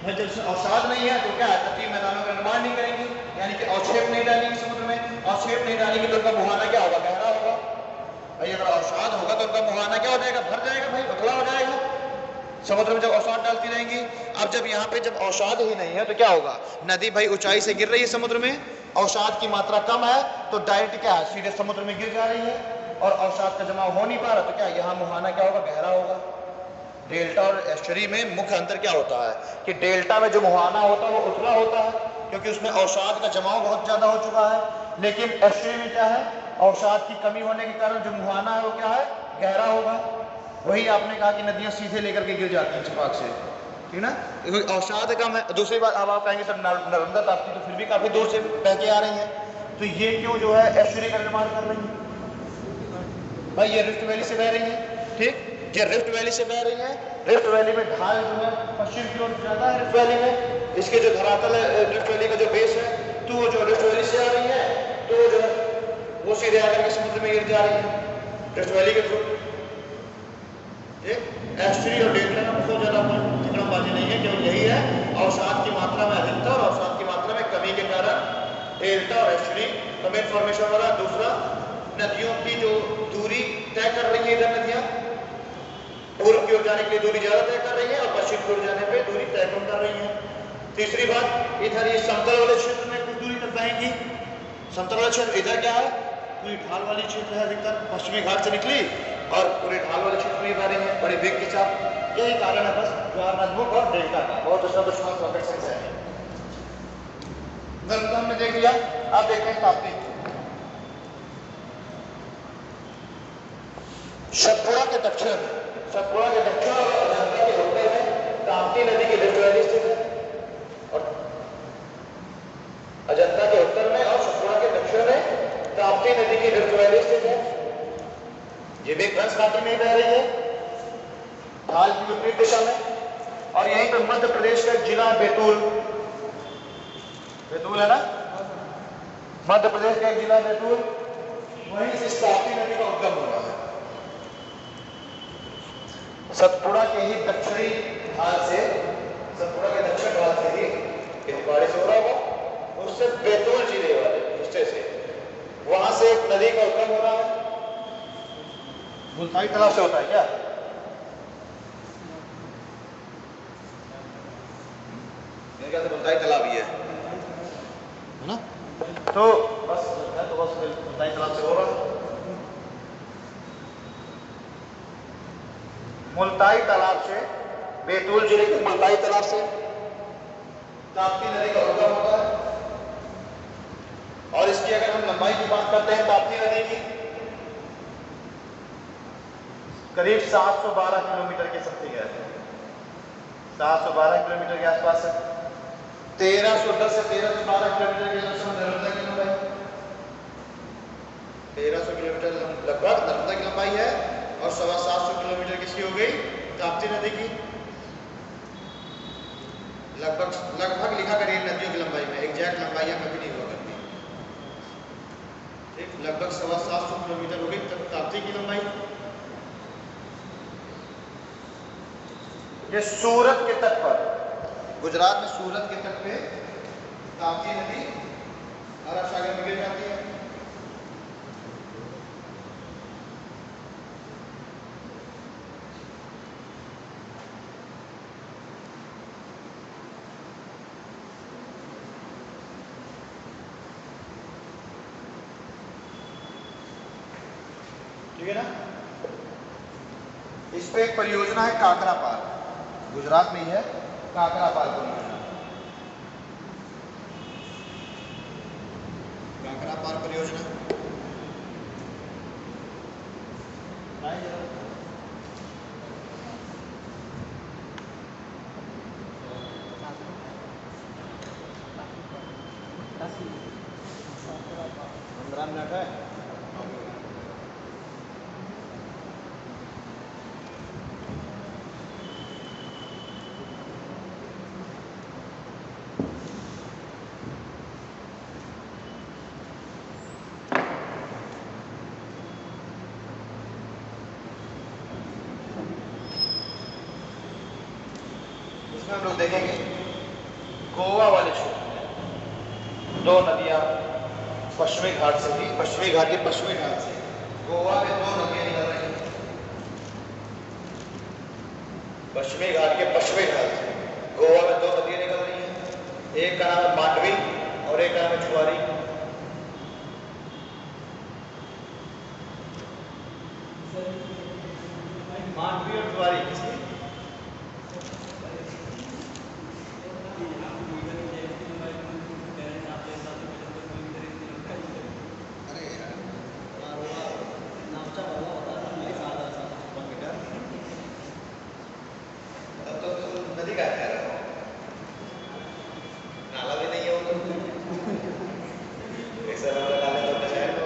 Speaker 1: जब अवसाद नहीं है तो क्या है, तटीय मैदानों का निर्माण नहीं करेंगी, यानी कि अवक्षेप नहीं डालेंगी समुद्र में, अवक्षेप नहीं डालेंगी तो उनका मुहाना क्या होगा, गहरा होगा। भाई अगर अवसाद होगा तो उनका मुहाना क्या हो जाएगा, भर जाएगा भाई, पतला हो जाएगा। समुद्र में जब अवसाद डालती रहेंगी, अब जब यहाँ पे जब अवसाद ही नहीं है तो क्या होगा, नदी भाई ऊंचाई से गिर रही है समुद्र में, अवसाद की मात्रा कम है तो डायरेक्ट क्या है, सीधे समुद्र में गिर जा रही है और अवसाद का जमाव हो नहीं पा रहा तो क्या यहाँ मुहाना क्या होगा, गहरा होगा। डेल्टा और एस्चुरी में मुख्य अंतर क्या होता है कि डेल्टा में जो मुहाना होता है वो उथला होता है क्योंकि उसमें अवसाद का जमाव बहुत ज्यादा हो चुका है, लेकिन एस्चुरी में क्या है, अवसाद की कमी होने के कारण जो मुहाना है वो क्या है, गहरा होगा। वही आपने कहा कि नदियां सीधे लेकर के गिर जाती हैं छपाक से, ठीक ना, अवसाद कम है। दूसरी बात अब आप कहेंगे सर नर्मदा ताप्ती तो फिर भी काफी दूर से बह के आ रही है, तो ये क्यों जो है एस्चुरी का निर्माण कर रही है, भाई ये रिफ्ट वैली से बह रही है, ठीक, ये रिफ्ट वैली से बह रही है। रिफ्ट वैली में ढाल जो है पश्चिम की ओर ज्यादा है, रिफ्ट वैली में इसके जो धरातल है, रिफ्ट वैली का जो बेस है तो वो जो रिफ्ट वैली से आ रही है तो वो जो है वो सीधे आकर के समुद्र में गिर जा रही है रिफ्ट वैली के थ्रू। एस्चुरी और डेल्टा में बहुत ज्यादा तिकड़मबाजी नहीं है, केवल यही है अवसाद की मात्रा में अधिकता और अवसाद की मात्रा में कमी के कारण डेल्टा और एस्चुरी कमेट फॉर्मेशन वाला। दूसरा, नदियों की जो दूरी तय कर रही है, इधर नदियां पूर्व की ओर जाने के लिए दूरी ज्यादा तय कर रही है और पश्चिम की ओर जाने पे दूरी तय कम कर रही है। तीसरी बात, इधर ये समतल वाले क्षेत्र में कुछ दूरी तक बहेंगी, समतल वाला क्षेत्र इधर क्या है, पूरी ढाल वाली क्षेत्र है, अधिकतर पश्चिमी घाट से निकली और पूरे ढाल वाले क्षेत्र में बह रही है बड़े वेग के साथ। यही कारण है बस ज्वारनदमुख और डेल्टा का, बहुत अच्छा दुश्मन प्रोटेक्शन है। नर्मदा हमने देख लिया, आप देखते हैं ताप्ती, सतपुड़ा के दक्षिण, सतपुड़ा के दक्षिण और अजंता के उत्तर में ताप्ती नदी की रिफ्ट वैली स्थित है और अजंता के उत्तर में और सतपुड़ा के दक्षिण में ताप्ती नदी की रिफ्ट वैली स्थित है। ये भी कंस घाटी में बह रही है ढाल की विपरीत दिशा में। और यहीं पर मध्य प्रदेश का जिला बैतूल, बैतूल है ना, मध्य प्रदेश का एक जिला बैतूल, वहीं से ताप्ती नदी का उद्गम हो रहा है। सतपुड़ा के ही दक्षिणी ढाल से, सतपुड़ा के दक्षिण ढाल से ही पहाड़ी से हो रहा होगा, उससे बैतूल जिले वाले हिस्से से वहां से एक नदी का उद्गम हो रहा है। मुल्ताई तालाब से होता है क्या, मेरे ख्याल से मुल्ताई तालाब ही है ना, तो बस मुल्ताई तालाब से हो रहा है। मुल्ताई तालाब से, बैतूल जिले के मुल्ताई तालाब से ताप्ती नदी का उद्गम होता है। और इसकी अगर हम लंबाई की बात करते हैं ताप्ती नदी की, करीब 712 किलोमीटर के समथिंग है, 712 किलोमीटर के आसपास है। 1310 से 1312 किलोमीटर के आसपास नर्मदा की लंबाई, 1300 किलोमीटर लगभग नर्मदा की लंबाई है, और 750 किलोमीटर किसकी हो गई? ताप्ती नदी की। लगभग लिखा करिए नदियों की लंबाई में, एग्जैक्ट लंबाइयां कभी नहीं हुआ करती। ठीक, लगभग 750 किलोमीटर हो गई ताप्ती की लंबाई। ये सूरत के तट पर, गुजरात में सूरत के तट पे ताप्ती नदी अरब सागर में गिर जाती है। ठीक है ना? इस पे एक परियोजना है काकरा पार, गुजरात में ही है काकरा पार परियोजना। काकरा पार परियोजना मिनट है। इसमें हम लोग देखेंगे गोवा वाले क्षेत्र में 2 नदियां पश्चिमी घाट से भी, पश्चिमी घाट के पश्चिमी घाट से गोवा में 2 नदियां निकल रही हैं। पश्चिमी घाट के पश्चिमी घाट से गोवा में 2 नदियां निकल रही हैं। एक का नाम है मांडवी और एक का नाम है जुआरी। मांडवी और जुआरी किसकी? नदी का है, नाला भी नहीं है वो तो। ऐसा नाले तो शहर को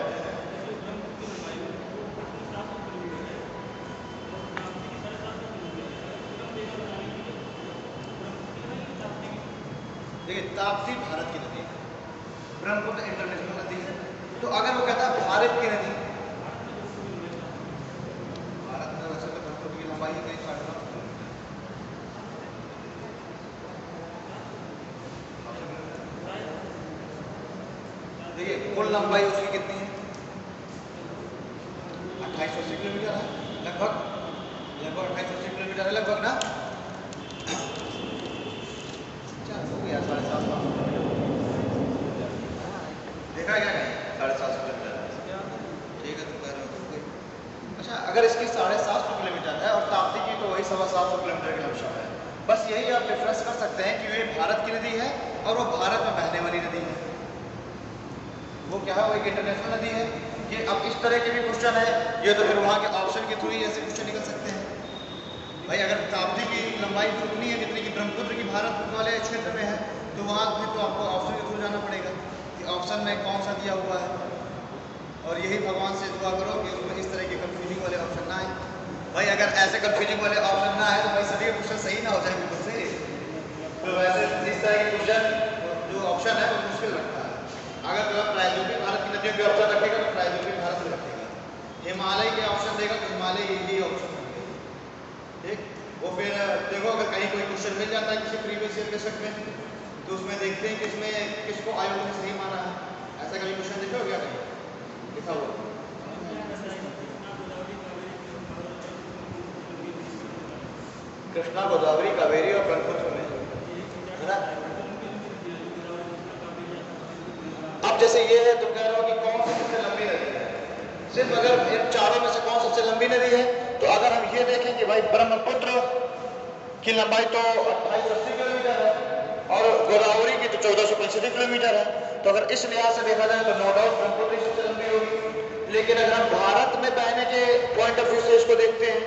Speaker 1: देखिए, ताप्ती भारत की नदी है, ब्रह्मपुत्र इंटरनेशनल नदी है। तो अगर वो कहता है भारत की नदी, भारत में वैसे तो ब्रह्मपुत्र की लंबाई है करीब 8.5 किलोमीटर। देखिए कुल लंबाई उसकी कितनी है? 2880 किलोमीटर है लगभग 2880 किलोमीटर है लगभग ना। हो गया 750 देखा क्या कहीं 750 किलोमीटर। ठीक है, तुम कह रहे हो। अच्छा, अगर इसकी 750 किलोमीटर है और ताप्ती की तो वही 750 किलोमीटर की लंबाई है। बस यही आप डिफरेंस कर सकते हैं कि ये भारत की नदी है और वो भारत में बहने वाली नदी है। वो क्या है, वो एक इंटरनेशनल नदी है। कि अब इस तरह के भी क्वेश्चन है, ये तो फिर वहाँ के ऑप्शन के थ्रू ही ऐसे क्वेश्चन निकल सकते हैं। भाई अगर ताप्ती की लंबाई उतनी है जितनी कि ब्रह्मपुत्र की भारत वाले क्षेत्र में है, तो वहाँ फिर तो आपको ऑप्शन के थ्रू जाना पड़ेगा कि ऑप्शन में कौन सा दिया हुआ है। और यही भगवान से दुआ करो कि उसमें इस तरह के कंफ्यूजिंग वाले ऑप्शन ना आए। भाई अगर ऐसे कंफ्यूजिंग वाले ऑप्शन ना आए तो भाई सभी क्वेश्चन सही ना हो जाएंगे मुझसे। तो वैसे इस तरह के क्वेश्चन जो ऑप्शन है वो मुश्किल लगता है। अगर तो प्रायद्वीपीय भारत की नदियों के ऑप्शन रखेगा तो प्रायद्वीपीय भारत में रखेगा, हिमालय के ऑप्शन देगा तो हिमालय यही ऑप्शन होंगे। ठीक, वो फिर देखो अगर कहीं कोई क्वेश्चन मिल जाता है किसी प्रीवियस ईयर के सेट में, तो उसमें देखते हैं कि इसमें किसको आयोग ने सही माना है। ऐसा कभी क्वेश्चन देखा हो क्या कहीं लिखा हुआ? कृष्णा, गोदावरी, कावेरी और ब्रह्मपुत्र में है ना। अब जैसे ये है, तुम कह रहे हो कि कौन सी सबसे लंबी नदी है, सिर्फ अगर इन चारों में से कौन सबसे लंबी नदी है, तो अगर हम ये देखें कि भाई ब्रह्मपुत्र की लंबाई तो 2880 किलोमीटर है और गोदावरी की तो 1465 किलोमीटर है, तो अगर इस लिहाज से देखा जाए तो नो डाउट ब्रह्मपुत्र सबसे लंबी होगी। लेकिन अगर हम भारत में बहने के पॉइंट ऑफ व्यू से इसको देखते हैं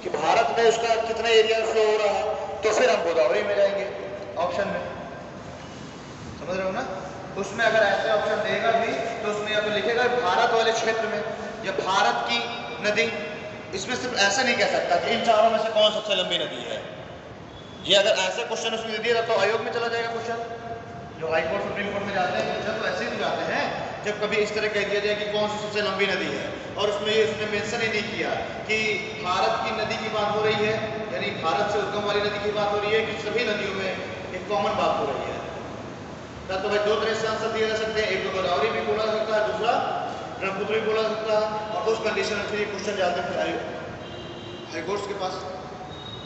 Speaker 1: कि भारत में उसका कितना एरिया फ्लो हो रहा है, तो फिर हम गोदावरी में जाएंगे ऑप्शन में। समझ रहे हो ना? उसमें अगर ऐसे ऑप्शन देगा भी तो उसमें या तो लिखेगा भारत वाले क्षेत्र में या भारत की नदी, इसमें सिर्फ ऐसा नहीं कह सकता कि इन चारों में से कौन सबसे लंबी नदी है। ये अगर ऐसे क्वेश्चन उसमें दे दिया तो आयोग में चला जाएगा क्वेश्चन। जो हाई कोर्ट सुप्रीम कोर्ट में जाते हैं क्वेश्चन तो ऐसे ही जाते हैं जब कभी इस तरह कह दिया जाए कि कौन सी सबसे लंबी नदी है, और उसमें ये उसने मेंशन ही नहीं किया कि भारत की नदी की बात हो रही है, यानी भारत से उद्गम वाली नदी की बात हो रही है कि सभी नदियों में एक कॉमन बात हो रही है। तो भाई दो तरह से आंसर दिए जा सकते हैं, एक तो गोदावरी भी बोला जा सकता है, दूसरा ब्रह्मपुत्र भी बोला जा सकता है, और उस कंडीशन में फिर क्वेश्चन जाते हैं हाई कोर्ट के पास।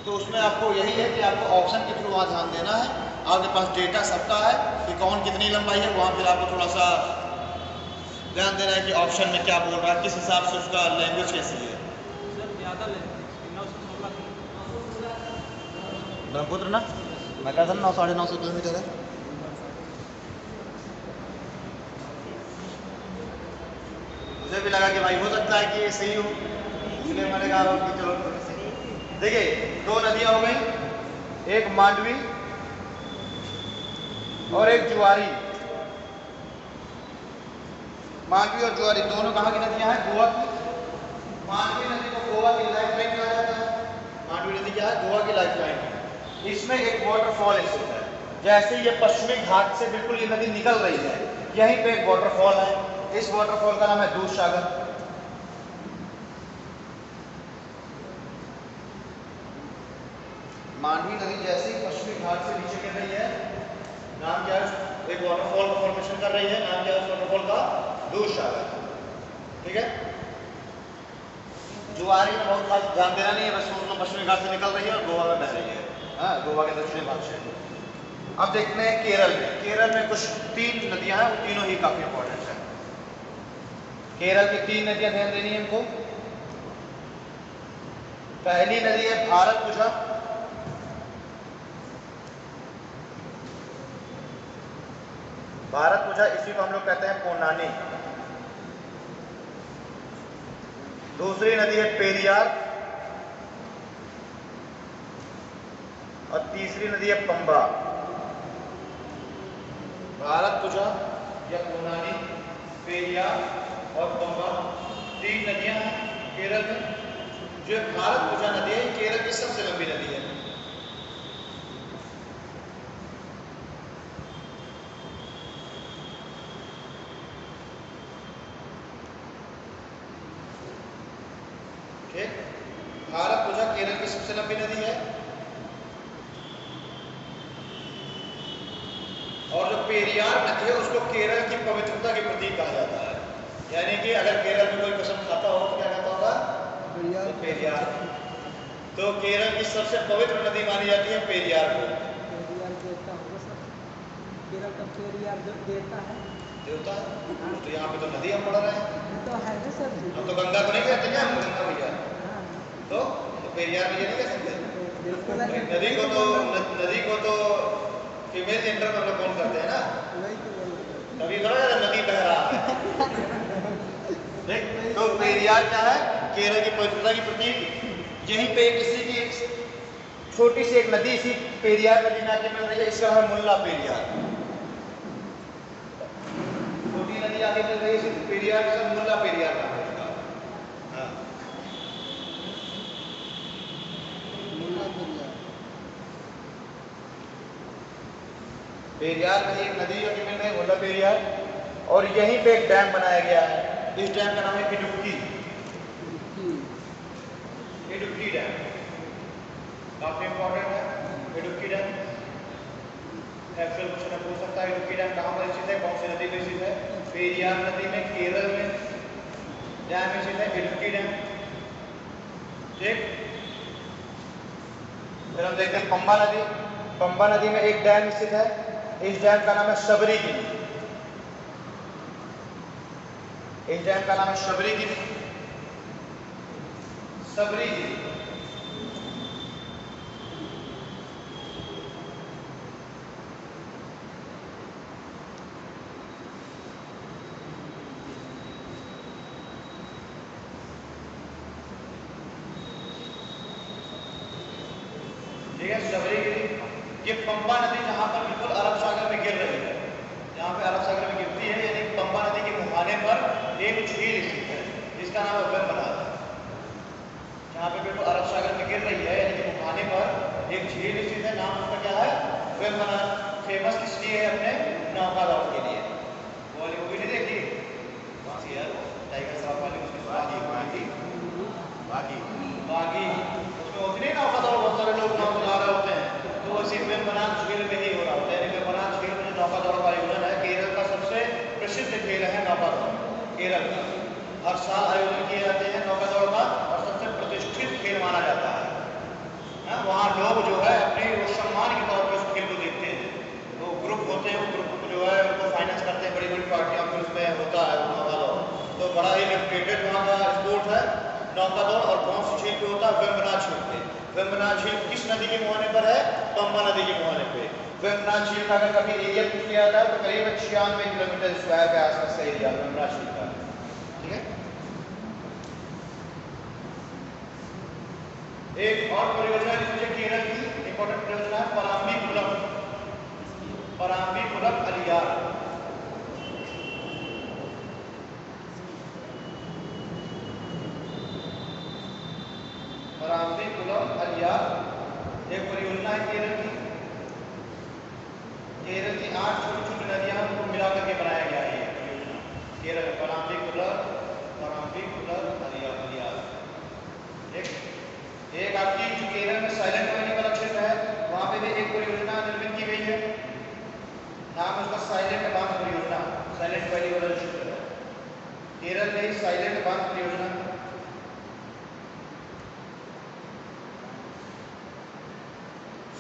Speaker 1: तो उसमें आपको यही है कि आपको ऑप्शन के थ्रू वहाँ ध्यान देना है, आपके पास डेटा सबका है कि कौन कितनी लंबाई है, वहाँ फिर आपको थोड़ा सा ध्यान देना है कि ऑप्शन में क्या बोल रहा है, किस हिसाब से उसका लैंग्वेज कैसी है। ब्रह्मपुत्र ना मैं कहता था 900-950 किलोमीटर है। मुझे भी लगा कि भाई हो सकता है कि ये सही हो, इसलिए मैंने कहा कि चलो देखिए दो नदियां हो गई, एक मांडवी और एक जुआरी। मांडवी और जुआरी दोनों कहाँ की नदियां हैं? गोवा की। मांडवी नदी को गोवा की लाइफलाइन कहा जाता है। मांडवी नदी क्या है? गोवा की लाइफलाइन। इसमें एक वाटरफॉल स्थित है, जैसे ये पश्चिमी घाट से बिल्कुल ये नदी निकल रही है, यहीं पे एक वाटरफॉल है, इस वाटरफॉल का नाम है दूधसागर। मांडवी नदी जैसे ही पश्चिमी घाट से नीचे गिर रही है, नाम क्या है? एक वाटरफॉल का फॉर्मेशन कर रही है, नाम क्या है उस वाटरफॉल का? दूधसागर। ठीक है। जुआरी में बहुत खास ध्यान देना नहीं है, बस सोचना पश्चिमी घाट से निकल रही है और गोवा में बह रही है। हाँ, गोवा के दक्षिणी भाग से। अब देखते हैं केरल में। केरल में कुछ 3 नदियां हैं, वो तीनों ही काफी इंपॉर्टेंट है। केरल की 3 नदियां ध्यान देनी है इनको। पहली नदी है भारतपुझा। भारतपुझा इसी को हम लोग कहते हैं पोनानी। दूसरी नदी है पेरियार और तीसरी नदी है पंबा। भारतपुझा या पोनानी, पेरियार और पंबा 3 नदियां हैं केरल में। जो भारतपुझा नदी है केरल की सबसे लंबी नदी है। ठीक, भारतपुझा केरल की सबसे लंबी नदी है। और जो पेरियार नदी है उसको केरल की पवित्रता के प्रतीक कहा जाता है, यानी कि अगर केरल में कोई कसम खाता हो तो क्या कहता होगा? पेरियार। तो केरल की सबसे पवित्र नदी मानी जाती है पेरियार को।
Speaker 2: पेरियार देवता होगा सर, केरल का पेरियार देवता है।
Speaker 1: देवता है तो यहाँ पे तो नदी हम पढ़ रहे हैं,
Speaker 2: तो है ना सर।
Speaker 1: हम तो गंगा को नहीं कहते क्या? हम गंगा भैया तो पेरियार भैया नहीं कह सकते। नदी को तो फीमेल जेंडर में हम लोग कौन करते हैं ना, तभी थोड़ा ज्यादा नदी बह रहा है। देख तो पेरियार क्या है? केरल की पवित्रता की प्रतीक। यहीं पे किसी की छोटी सी एक नदी इसी पेरियार नदी में आके मिल रही है, इसका है मुल्ला पेरियार। छोटी नदी आगे मिल रही है इसी पेरियार का, मुल्ला पेरियार नाम है इसका। हाँ। पेरियार में एक नदी आगे मिल रही है, मुल्ला पेरियार, और यहीं पे एक डैम बनाया गया है। इस डैम का नाम है इडुक्की। इडुक्की डैम काफी इंपॉर्टेंट है। इडुक्की डैम एक्चुअल क्वेश्चन पूछ सकता है। इडुक्की डैम कहाँ पर स्थित है, कौन सी नदी में स्थित है? पेरियार नदी में, केरल में डैम स्थित है इडुक्की डैम। ठीक, फिर हम देखते हैं पंबा नदी। पंबा नदी में एक डैम स्थित है, इस डैम का नाम है शबरीगिरी। इस डैम का नाम है शबरीगिरी। शबरीगिरी ठीक है। शबरीगिरी ये पंबा नदी जहां पर बिल्कुल अरब सागर में गिर रही है, जहाँ पे अरब सागर में गिरती है, यानी पंबा नदी के मुहाने पर एक झील स्थित है जिसका नाम है वेम्बनाथ। जहाँ पे बिल्कुल अरब सागर में गिर रही है, यानी कि मुहाने पर एक झील स्थित है, नाम उसका क्या है? वेम्बनाथ। फेमस किस लिए है? अपने नौका दौड़ के लिए। वो वाली मूवी नहीं देखी? कौन सी यार? टाइगर श्रॉफ वाली, उसकी बागी उसमें होती नहीं नौका दौड़, बहुत सारे लोग नाव चला रहे होते हैं, तो वैसे वेम्बनाथ झील में ही हो रहा होता है। वेम्बनाथ झील में जो नौका दौड़ का आयोजन है, केरल का सबसे प्रसिद्ध खेल है नौका दौड़, केरल का। हर साल आयोजन किए जाते हैं नौका दौड़ का और सबसे प्रतिष्ठित खेल माना जाता है। वहाँ लोग जो है अपने सम्मान के तौर पर उस खेल को देखते हैं। तो ग्रुप होते हैं, वो ग्रुप जो है उनको फाइनेंस करते हैं, बड़ी बड़ी पार्टियाँ, फिर उसमें होता है नौका दौड़। तो बड़ा ही रेपुटेटेड वहाँ का स्पोर्ट है नौका दौड़। और कौन सी झील पे होता है? वेम्बनाथ झील पे। वेम्बनाथ झील किस नदी के मुहाने पर है? पंबा नदी के मुहाने पे। वेम्बनाथ झील का अगर कभी एरिया पूछ लिया जाता है तो करीब 96 किलोमीटर स्क्वायर के आसपास का एरिया वेम्बनाथ झील का, ठीक है। एक और परियोजना जिसमें केरल की इंपॉर्टेंट परियोजना है पराम्बीकुलम अलियार। पराम्बीकुलम अलियार एक परियोजना है केरल की। केरल की 8 छोटी-छोटी नदियां उनको मिलाकर के बनाया गया है ये परियोजना। केरल पराम्बीकुलम अलियार। एक आपकी जो केरल में साइलेंट वैली वाला क्षेत्र है, वहाँ पे भी एक परियोजना निर्मित की गई है, नाम उसका साइलेंट बांध परियोजना। साइलेंट वैली वाला क्षेत्र है केरल में, साइलेंट बांध परियोजना।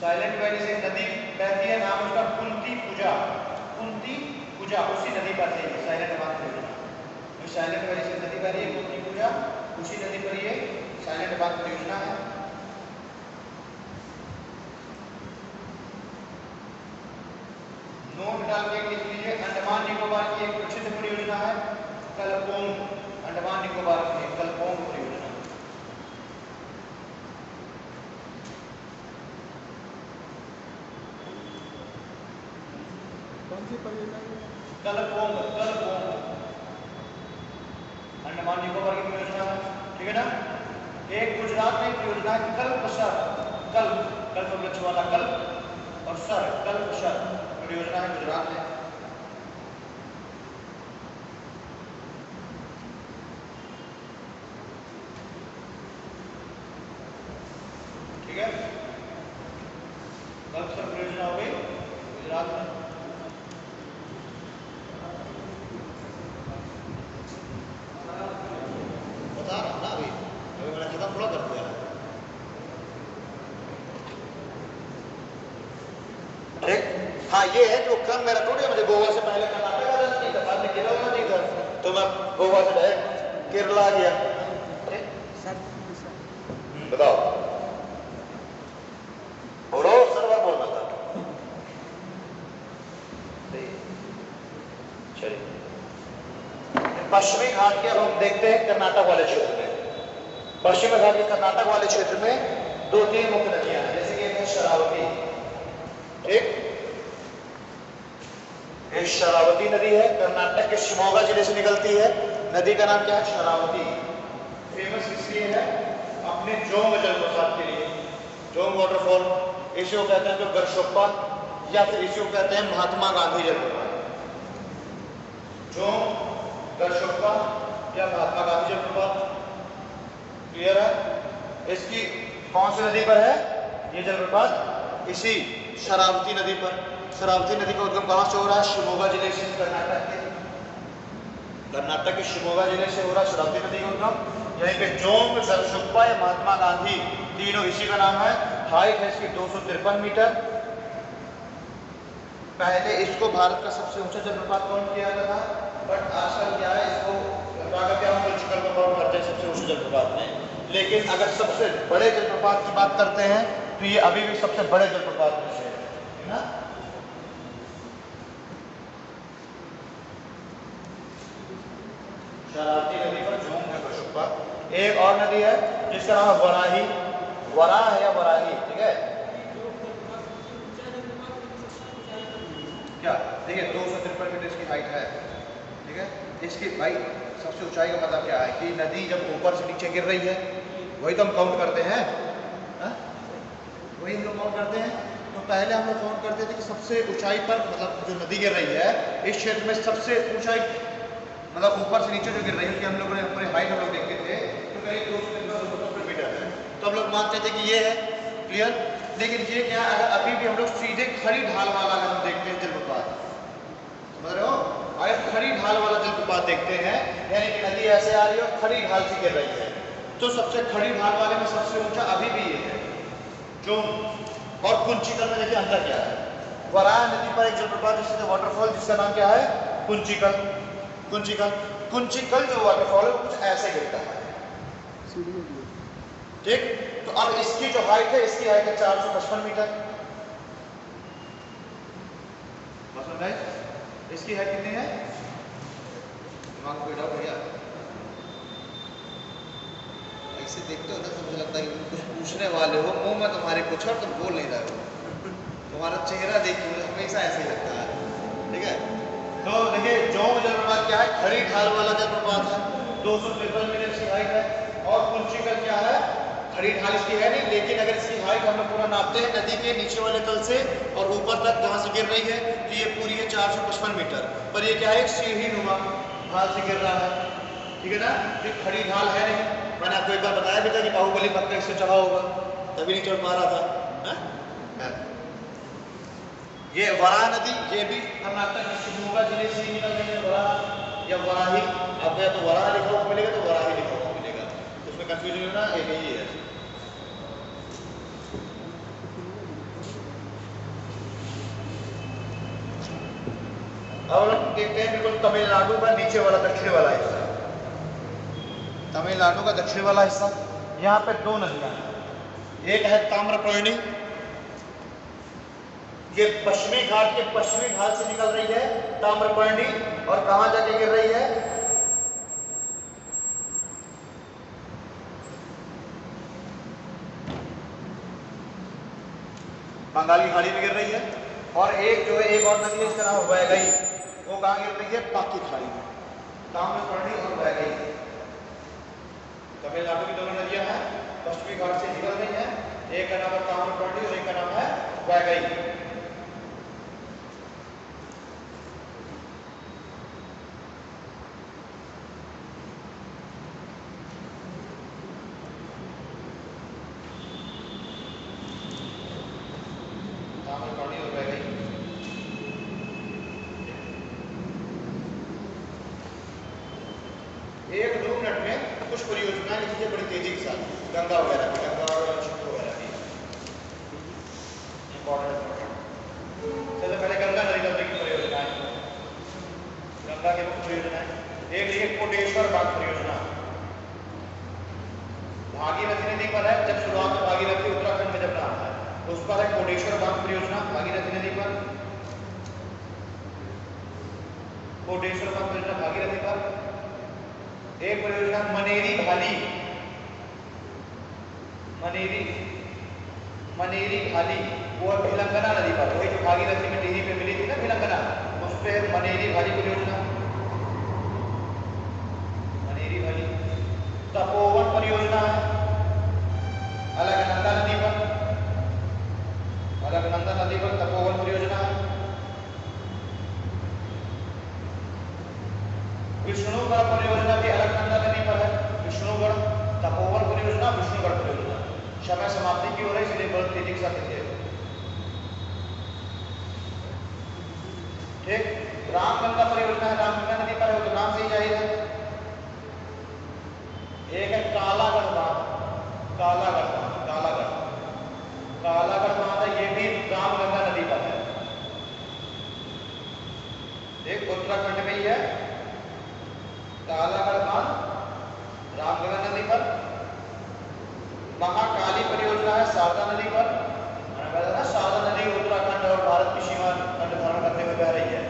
Speaker 1: साइलेंट वैली से नदी बहती है, नाम उसका कुंती पूजा, उसी नदी पर है ये साइलेंट बांध परियोजना। जो साइलेंट वैली से नदी बह रही है कुंती पूजा, उसी नदी पर ये साइलेंट बांध परियोजना है। नोट डाल के लिख लीजिए, अंडमान निकोबार की एक प्रसिद्ध परियोजना है कलपोंग। अंडमान निकोबार की कलपोंग परियोजना।
Speaker 2: कौन सी परियोजना?
Speaker 1: कलपोंग अंडमान निकोबार की परियोजना है, ठीक है ना। एक गुजरात में परियोजना है कल्पसर, कल्प वृक्ष वाला कल्प, और सर कल्पसर परियोजना है गुजरात में। ठीक है, कल्पसर परियोजना हो गई गुजरात में। बता रहा हूँ ना, अभी मैंने खत्म थोड़ा कर दिया। ठीक, हाँ ये है जो क्रम मेरा टूट गया। मुझे गोवा से पहले कर्नाटक आ जाना नहीं था, बाद में केरल आना नहीं था, तो मैं गोवा से डायरेक्ट केरला आ गया। बताओ, बोलो, सर्वर बोलना था। चलिए, पश्चिमी घाट के अब हम देखते हैं कर्नाटक वाले क्षेत्र में। पश्चिमी घाट के कर्नाटक वाले क्षेत्र में 2-3 मुख्य नदियां हैं, जैसे कि एक है शरावती। ठीक, एक शरावती नदी है, कर्नाटक के शिमोगा जिले से निकलती है। नदी का नाम क्या है? शरावती। फेमस इसलिए है अपने जोंग जलप्रपात के लिए, जोंग वाटरफॉल। इसे वो कहते हैं जो गरशोप्पा, या फिर इसे वो कहते हैं महात्मा गांधी जलप्रपात। जोंग, गरशोप्पा या महात्मा गांधी जलप्रपात, क्लियर है। इसकी कौन सी नदी पर है ये जलप्रपात? इसी शरावती नदी पर। शरावती नदी का उद्गम कहां से हो रहा है? शिमोगा जिले से, कर्नाटक के शिमोगा जिले से हो रहा है शरावती नदी का उद्गम। यहीं पे जोंग, गरशोप्पा या महात्मा गांधी तीनों इसी का नाम है। हाइट है इसकी 253 मीटर। पहले इसको भारत का सबसे ऊंचा जलप्रपात काउंट किया गया था, बट आजकल क्या है, इसको पॉलिटिकल को काउंट करते हैं सबसे ऊंचे जलप्रपात में। लेकिन अगर सबसे बड़े जलप्रपात की बात करते हैं तो ये अभी भी सबसे बड़े जलप्रपात में से है ना। शरावती नदी पर जोंग है, गरशोप्पा। एक और नदी है जिसका नाम है वराही, वराह या वराही, ठीक है। क्या देखिए 253 मीटर इसकी हाइट है, ठीक है। इसकी भाई सबसे ऊंचाई का मतलब क्या है कि नदी जब ऊपर से नीचे गिर रही है, वही तो हम काउंट करते हैं, वही हम लोग काउंट करते हैं। तो पहले हम लोग काउंट करते थे कि सबसे ऊंचाई पर मतलब जो नदी गिर रही है इस क्षेत्र में सबसे ऊंचाई मतलब ऊपर से नीचे जो गिर रही है उसकी हम लोगों ने पूरी हाइट हम लोग देखते थे तो करीब 253 मीटर है। तो हम लोग मानते थे कि ये है, क्लियर। लेकिन ये क्या अगर अभी भी हम लोग सीधे खड़ी ढाल वाला अगर हम देखते हैं जलप्रपात, समझ रहे हो, अगर खड़ी ढाल वाला जलप्रपात देखते हैं यानी कि नदी ऐसे आ रही है और खड़ी ढाल से गिर रही है, तो सबसे खड़ी ढाल वाले में सबसे ऊंचा अभी भी ये है जो। और कुंचिकल में देखिए अंतर क्या है, वराह नदी पर एक जलप्रपात जिससे वाटरफॉल जिसका नाम क्या है कुंचिकल। कुंचिकल कुंचिकल जो वाटरफॉल है वो कुछ ऐसे गिरता है, ठीक। तो अब इसकी जो हाइट है इसकी हाइट है 455 मीटर, इसकी हाइट कितनी है, दिमाग कोई डाउट भैया? ऐसे देखते हो ना तो मुझे लगता है कि कुछ पूछने वाले हो, मुंह में तुम्हारे कुछ और तुम बोल नहीं रहे हो, तुम्हारा चेहरा देख के मुझे हमेशा ऐसे ही लगता है, ठीक है। तो देखिए जोंग जलप्रपात क्या है, खड़ी ढाल वाला जलप्रपात है, 253 मीटर इसकी हाइट है। और कुंचिकल क्या है, खड़ी ढाल इसकी है नहीं, लेकिन अगर इसकी हाइट हम लोग पूरा नापते हैं नदी के नीचे वाले तल से और ऊपर तक जहाँ से गिर रही है तो ये पूरी है 455 मीटर। पर ये क्या है, एक सीढ़ी नुमा ढाल से गिर रहा है, ठीक है ना। ये खड़ी ढाल है नहीं, मैंने आपको एक बार बताया भी था कि बाहुबली पक्का इससे चढ़ा होगा तभी नहीं चढ़ पा रहा था, है? ये वराह नदी, ये भी कर्नाटक के शिवमोगा जिले से निकल रही है, वराह या वराही, आपको या तो वराह लिखा हुआ मिलेगा तो वराही लिखा हुआ मिलेगा, उसमें कंफ्यूजन होना एक ही है। अब हम देखते हैं बिल्कुल तमिलनाडु का नीचे वाला दक्षिण वाला हिस्सा, तमिलनाडु का दक्षिण वाला हिस्सा। यहाँ पे दो नदियां हैं, एक है ताम्रपर्णी, ये पश्चिमी घाट के पश्चिमी ढाल से निकल रही है ताम्रपर्णी, और कहां जाके गिर रही है, बंगाली खाड़ी में गिर रही है। और एक जो है एक और नदी है इसका नाम वैगई, वो कहां गिर रही है, पाक की खाड़ी में, ताम्रपर्णी और वैगई। तमिलनाडु की दोनों नदियां हैं, पश्चिमी घाट से निकल रही हैं, एक का नाम है ताम्रपर्णी और एक का नाम है वैगई। ताम्रपर्णी और वैगई। एक 2 मिनट में कुछ परियोजनाएं लिखिए बड़ी तेजी के साथ, गंगा वगैरह की, गंगा और शिप्रो वगैरह की इंपॉर्टेंट। सबसे पहले गंगा नदी की परियोजनाएं, गंगा की मुख्य परियोजनाएं, एक लिखिए कोटेश्वर बांध परियोजना, भागीरथी नदी पर है, जब शुरुआत में भागीरथी उत्तराखंड में जब नाम है उस पर है कोटेश्वर बांध परियोजना भागीरथी नदी पर, कोटेश्वर बांध परियोजना भागीरथी पर। एक परियोजना मनेरी घाली, मनेरी घाली वो भिलंगना नदी पर, वही जो भागीरथी में टिहरी पे मिली थी ना भिलंगना, उस पे मनेरी घाली परियोजना, मनेरी घाली। तपोवन परियोजना है अलकनंदा नदी पर, अलकनंदा नदी पर तपोवन परियोजना है। विष्णुगढ़ परियोजना भी अलकनंदा नदी पर है, विष्णुगढ़, तपोवन परियोजना, विष्णुगढ़ परियोजना। समय समाप्ति की हो रही है इसलिए बहुत तेजी के साथ लिखिए, ठीक। रामगंगा परियोजना है, रामगंगा नदी पर है, तो नाम से ही जाहिर है। एक है कालागढ़ बांध, कालागढ़ बांध, कालागढ़ बांध है, ये भी रामगंगा नदी पर है, एक उत्तराखंड में ही है कालागढ़ बांध रामगंगा नदी पर। महाकाली परियोजना है शारदा नदी पर, मैंने बताया ना शारदा नदी उत्तराखंड और भारत की सीमा खंड धारण करते हुए बह रही है,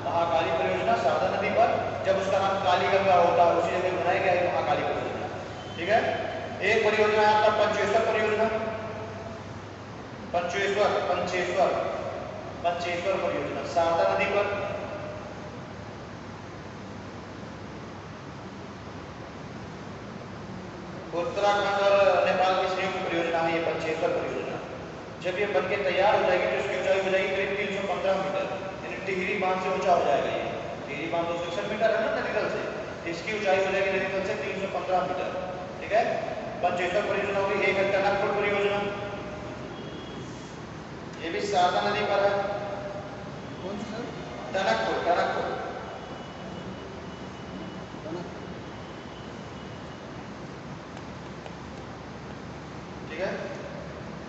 Speaker 1: महाकाली परियोजना शारदा नदी पर, जब उसका नाम काली गंगा होता है उसी जगह बनाया गया है महाकाली परियोजना, ठीक है। एक परियोजना है आपका पंचेश्वर परियोजना, पंचेश्वर पंचेश्वर परियोजना शारदा नदी पर, उत्तराखंड और नेपाल की संयुक्त परियोजना है ये पंचेश्वर परियोजना। जब ये बनके तैयार हो जाएगी तो इसकी ऊंचाई हो जाएगी करीब 315 मीटर, यानी टिहरी बांध से ऊंचा हो जाएगा ये। टिहरी बांध 261 मीटर है ना नदी तल से, इसकी ऊंचाई हो जाएगी नदी तल से 315 मीटर। ठीक है, पंचेश्वर परियोजना होगी। एक है टनकपुर परियोजना, ये भी शारदा नदी पर है।
Speaker 2: कौन सी सर?
Speaker 1: टनकपुर, टनकपुर ठीक है।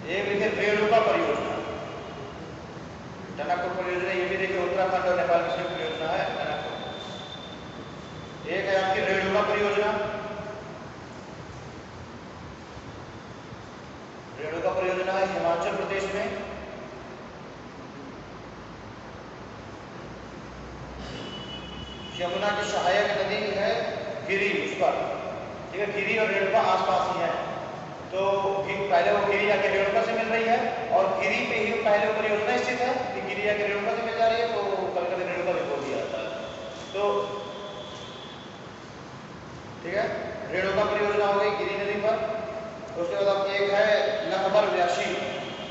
Speaker 1: एक देखिए रेणुका परियोजना, टनकपुर परियोजना, ये भी देखिए उत्तराखंड और नेपाल की संयुक्त परियोजना है टनकपुर। एक है आपकी रेणुका परियोजना, रेणुका परियोजना है हिमाचल प्रदेश में। यमुना की सहायक नदी है गिरी, उस पर। ठीक है, गिरी और रेणुका आसपास ही है, तो पहले वो गिरी आके रेणुका से मिल रही है, और गिरी पे ही पहले वो परियोजना स्थित है कि गिरी आके रेणुका से मिल जा रही है, तो कभी कभी रेणुका भी बोल दिया जाता है। तो ठीक है, रेणुका परियोजना हो गई गिरी नदी पर। उसके बाद आपकी एक है लखबर व्यासी,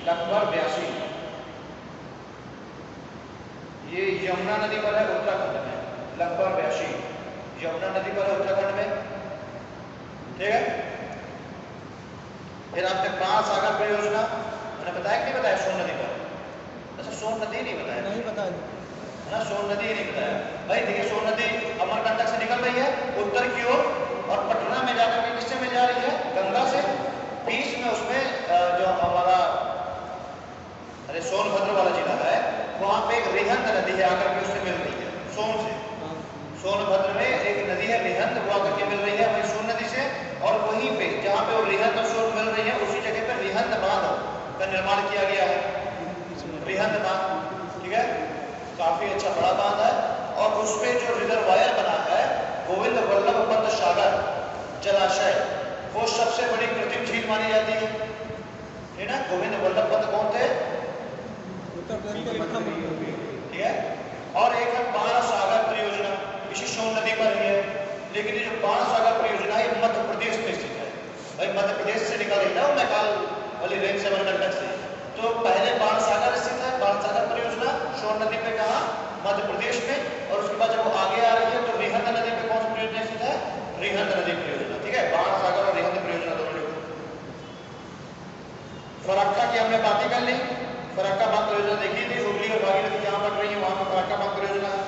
Speaker 1: लखबर व्यासी, ये यमुना नदी पर है उत्तराखंड में। लखबर व्यासी यमुना नदी पर है उत्तराखंड में। ठीक है, फिर आपने बाणसागर परियोजना, मैंने बताया कि नहीं बताया सोन नदी पर? अच्छा, सोन नदी नहीं बताया,
Speaker 2: नहीं बताया
Speaker 1: है ना, सोन नदी ही नहीं बताया भाई। देखिए सोन नदी अमरकंटक से निकल रही है उत्तर की ओर, और पटना में जाकर के किससे मिल जा रही है? गंगा से। बीच में उसमें जो हमारा सोनभद्र वाला जिला है, वहां पे एक रिहंद नदी है आकर के उससे मिल रही है सोन से। सोनभद्र में एक नदी है रिहंद, वो आकर के मिल रही है वही सोन नदी से, और वहीं पे जहाँ पे वो रिहंद और सोन मिल रही है उसी जगह पे रिहंद बांध का निर्माण किया गया है, रिहंद बांध। ठीक है, काफी अच्छा बड़ा बांध है, और उस पे जो रिजर्वायर बना है गोविंद वल्लभ पंत सागर जलाशय, वो सबसे बड़ी कृत्रिम झील मानी जाती है। ठीक है, गोविंद वल्लभ पंत कौन थे?
Speaker 2: उत्तर प्रदेश के प्रथम।
Speaker 1: ठीक है, और एक है बाणसागर परियोजना, इसी सोन नदी पर ही है, लेकिन ये जो बाणसागर परियोजना है मध्य प्रदेश में स्थित है। भाई मध्य प्रदेश से निकल रही है ना नेपाल वाली रेंज से, अमरकंटक से, तो पहले बाणसागर स्थित है, बाणसागर परियोजना सोन नदी पे, कहा? मध्य प्रदेश में। और उसके बाद जब वो आगे आ रही है तो रिहंद नदी पे कौन सी परियोजना स्थित है? रिहंद नदी परियोजना। ठीक है, बाणसागर और रिहंद परियोजना दोनों। फरक्का की हमने बातें कर ली, फरक्का बांध परियोजना देखी थी, हुगली और भागीरथी जहां बन रही है वहां पर फरक्का बांध परियोजना है।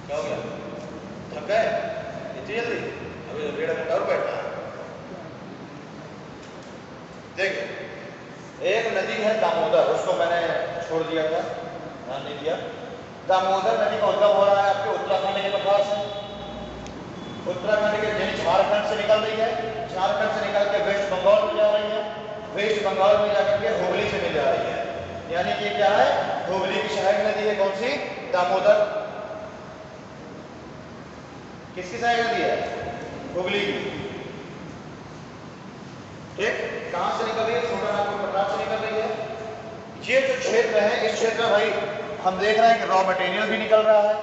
Speaker 1: क्या हो गया, थक गए इतनी जल्दी? अभी 1.5 घंटा और बैठना है। देखिए, एक नदी है दामोदर, उसको मैंने छोड़ दिया था, ध्यान नहीं दिया। दामोदर नदी का उद्गम हो रहा है आपके उत्तराखंड के प्रकार से, उत्तराखंड के यानी झारखंड से निकल रही है, झारखंड से निकल के वेस्ट बंगाल में जा रही है, वेस्ट बंगाल में जाकर के हुगली से मिल जा रही है, यानी कि क्या है? हुगली की सहायक नदी है। कौन सी? दामोदर। किसकी सहायक नदी है? हुगली की। ठीक, कहां से निकल रही है? छोटा नागपुर पटना से निकल रही है। ये जो क्षेत्र है, इस क्षेत्र में भाई हम देख रहे हैं कि रॉ मटेरियल भी निकल रहा है,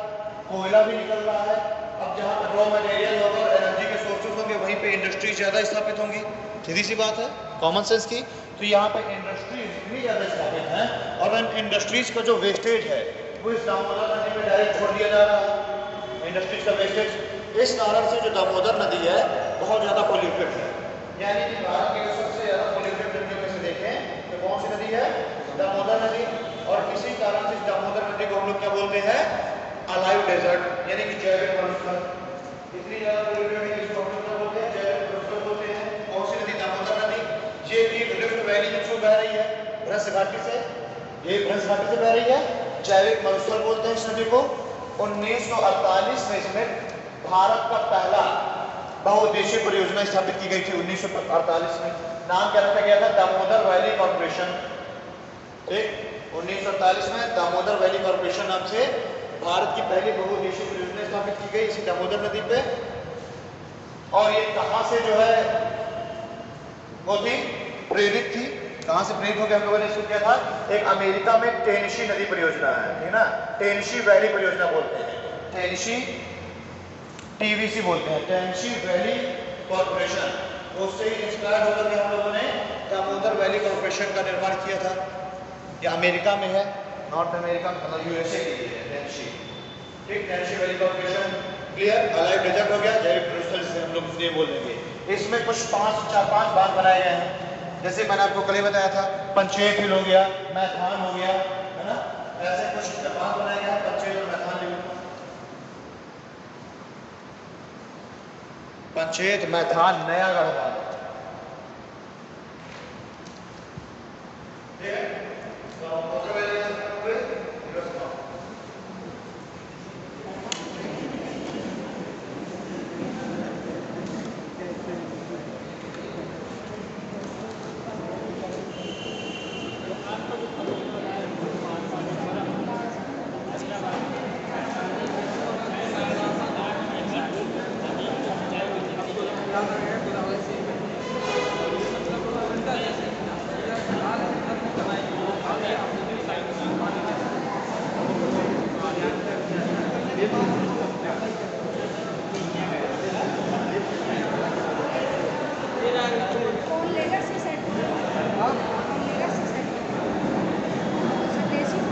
Speaker 1: कोयला भी निकल रहा है। अब जहाँ पर रॉ मटेरियल होगा, एनर्जी के सोर्सेज होंगे, वहीं पे इंडस्ट्रीज ज़्यादा स्थापित होंगी। सीधी सी बात है, कॉमन सेंस की। तो यहाँ पे इंडस्ट्रीज इतनी ज़्यादा स्थापित हैं, और इन इंडस्ट्रीज का जो वेस्टेज है वो इस दामोदर नदी में डायरेक्ट छोड़ दिया जा रहा है, इंडस्ट्रीज का वेस्टेज। इस कारण से जो दामोदर नदी है बहुत ज़्यादा पोल्यूटेड है, यानी कि भारत की सबसे ज़्यादा पोल्यूटेड नदियों में से देखें तो कौन सी नदी है? दामोदर नदी। और इसी कारण से दामोदर नदी को हम लोग क्या बोलते हैं? अलाइव डेजर्ट, यानी कि जैविक मरुस्थल। इतनी ज्यादा पोल्यूटेड है, इसको हम लोग क्या बोलते हैं? जैविक मरुस्थल बोलते हैं। कौन सी नदी? दामोदर नदी। ये भी रिफ्ट वैली के थ्रू बह रही है, भ्रंश घाटी से, ये भ्रंश घाटी से बह रही है, जैविक मरुस्थल बोलते हैं इस नदी को। 1948 में इसमें भारत का पहला बहुउद्देशीय परियोजना स्थापित की गई थी। 1948 में नाम क्या रखा गया था? Damodar valley corporation. ठीक, 1948 में दामोदर वैली कॉर्पोरेशन नाम से भारत की पहली बहुउद्देशीय परियोजना स्थापित की गई इसी दामोदर नदी पे। और ये कहाँ से जो है वो थी, प्रेरित थी, कहाँ से प्रेरित होकर हम लोगों ने इसको किया था? एक अमेरिका में टेनेसी नदी परियोजना है, ठीक ना, टेनेसी वैली परियोजना बोलते हैं, टेनेसी टीवीसी बोलते हैं, टेनेसी वैली कॉर्पोरेशन। उससे ही इंस्पायर होकर के हम लोगों ने दामोदर वैली कॉर्पोरेशन का निर्माण किया था। ये अमेरिका में है, नॉर्थ अमेरिका मतलब यूएसए की है टेनेसी, ठीक। Tennessee Valley Corporation clear. अलाइव डेजर्ट हो गया, जैविक प्रदूषण जिसे हम लोग इसलिए बोल देंगे। इसमें कुछ 4-5 बांध बनाए गए हैं, जैसे मैंने आपको कल ही बताया था, पंचेत हिल हो गया, मैथान हो गया, है ना, ऐसे कुछ बांध बनाए गए हैं, पंचेत और मैथान हिल, पंचेत, मैथान, नयागढ़ बांध, ठीक है।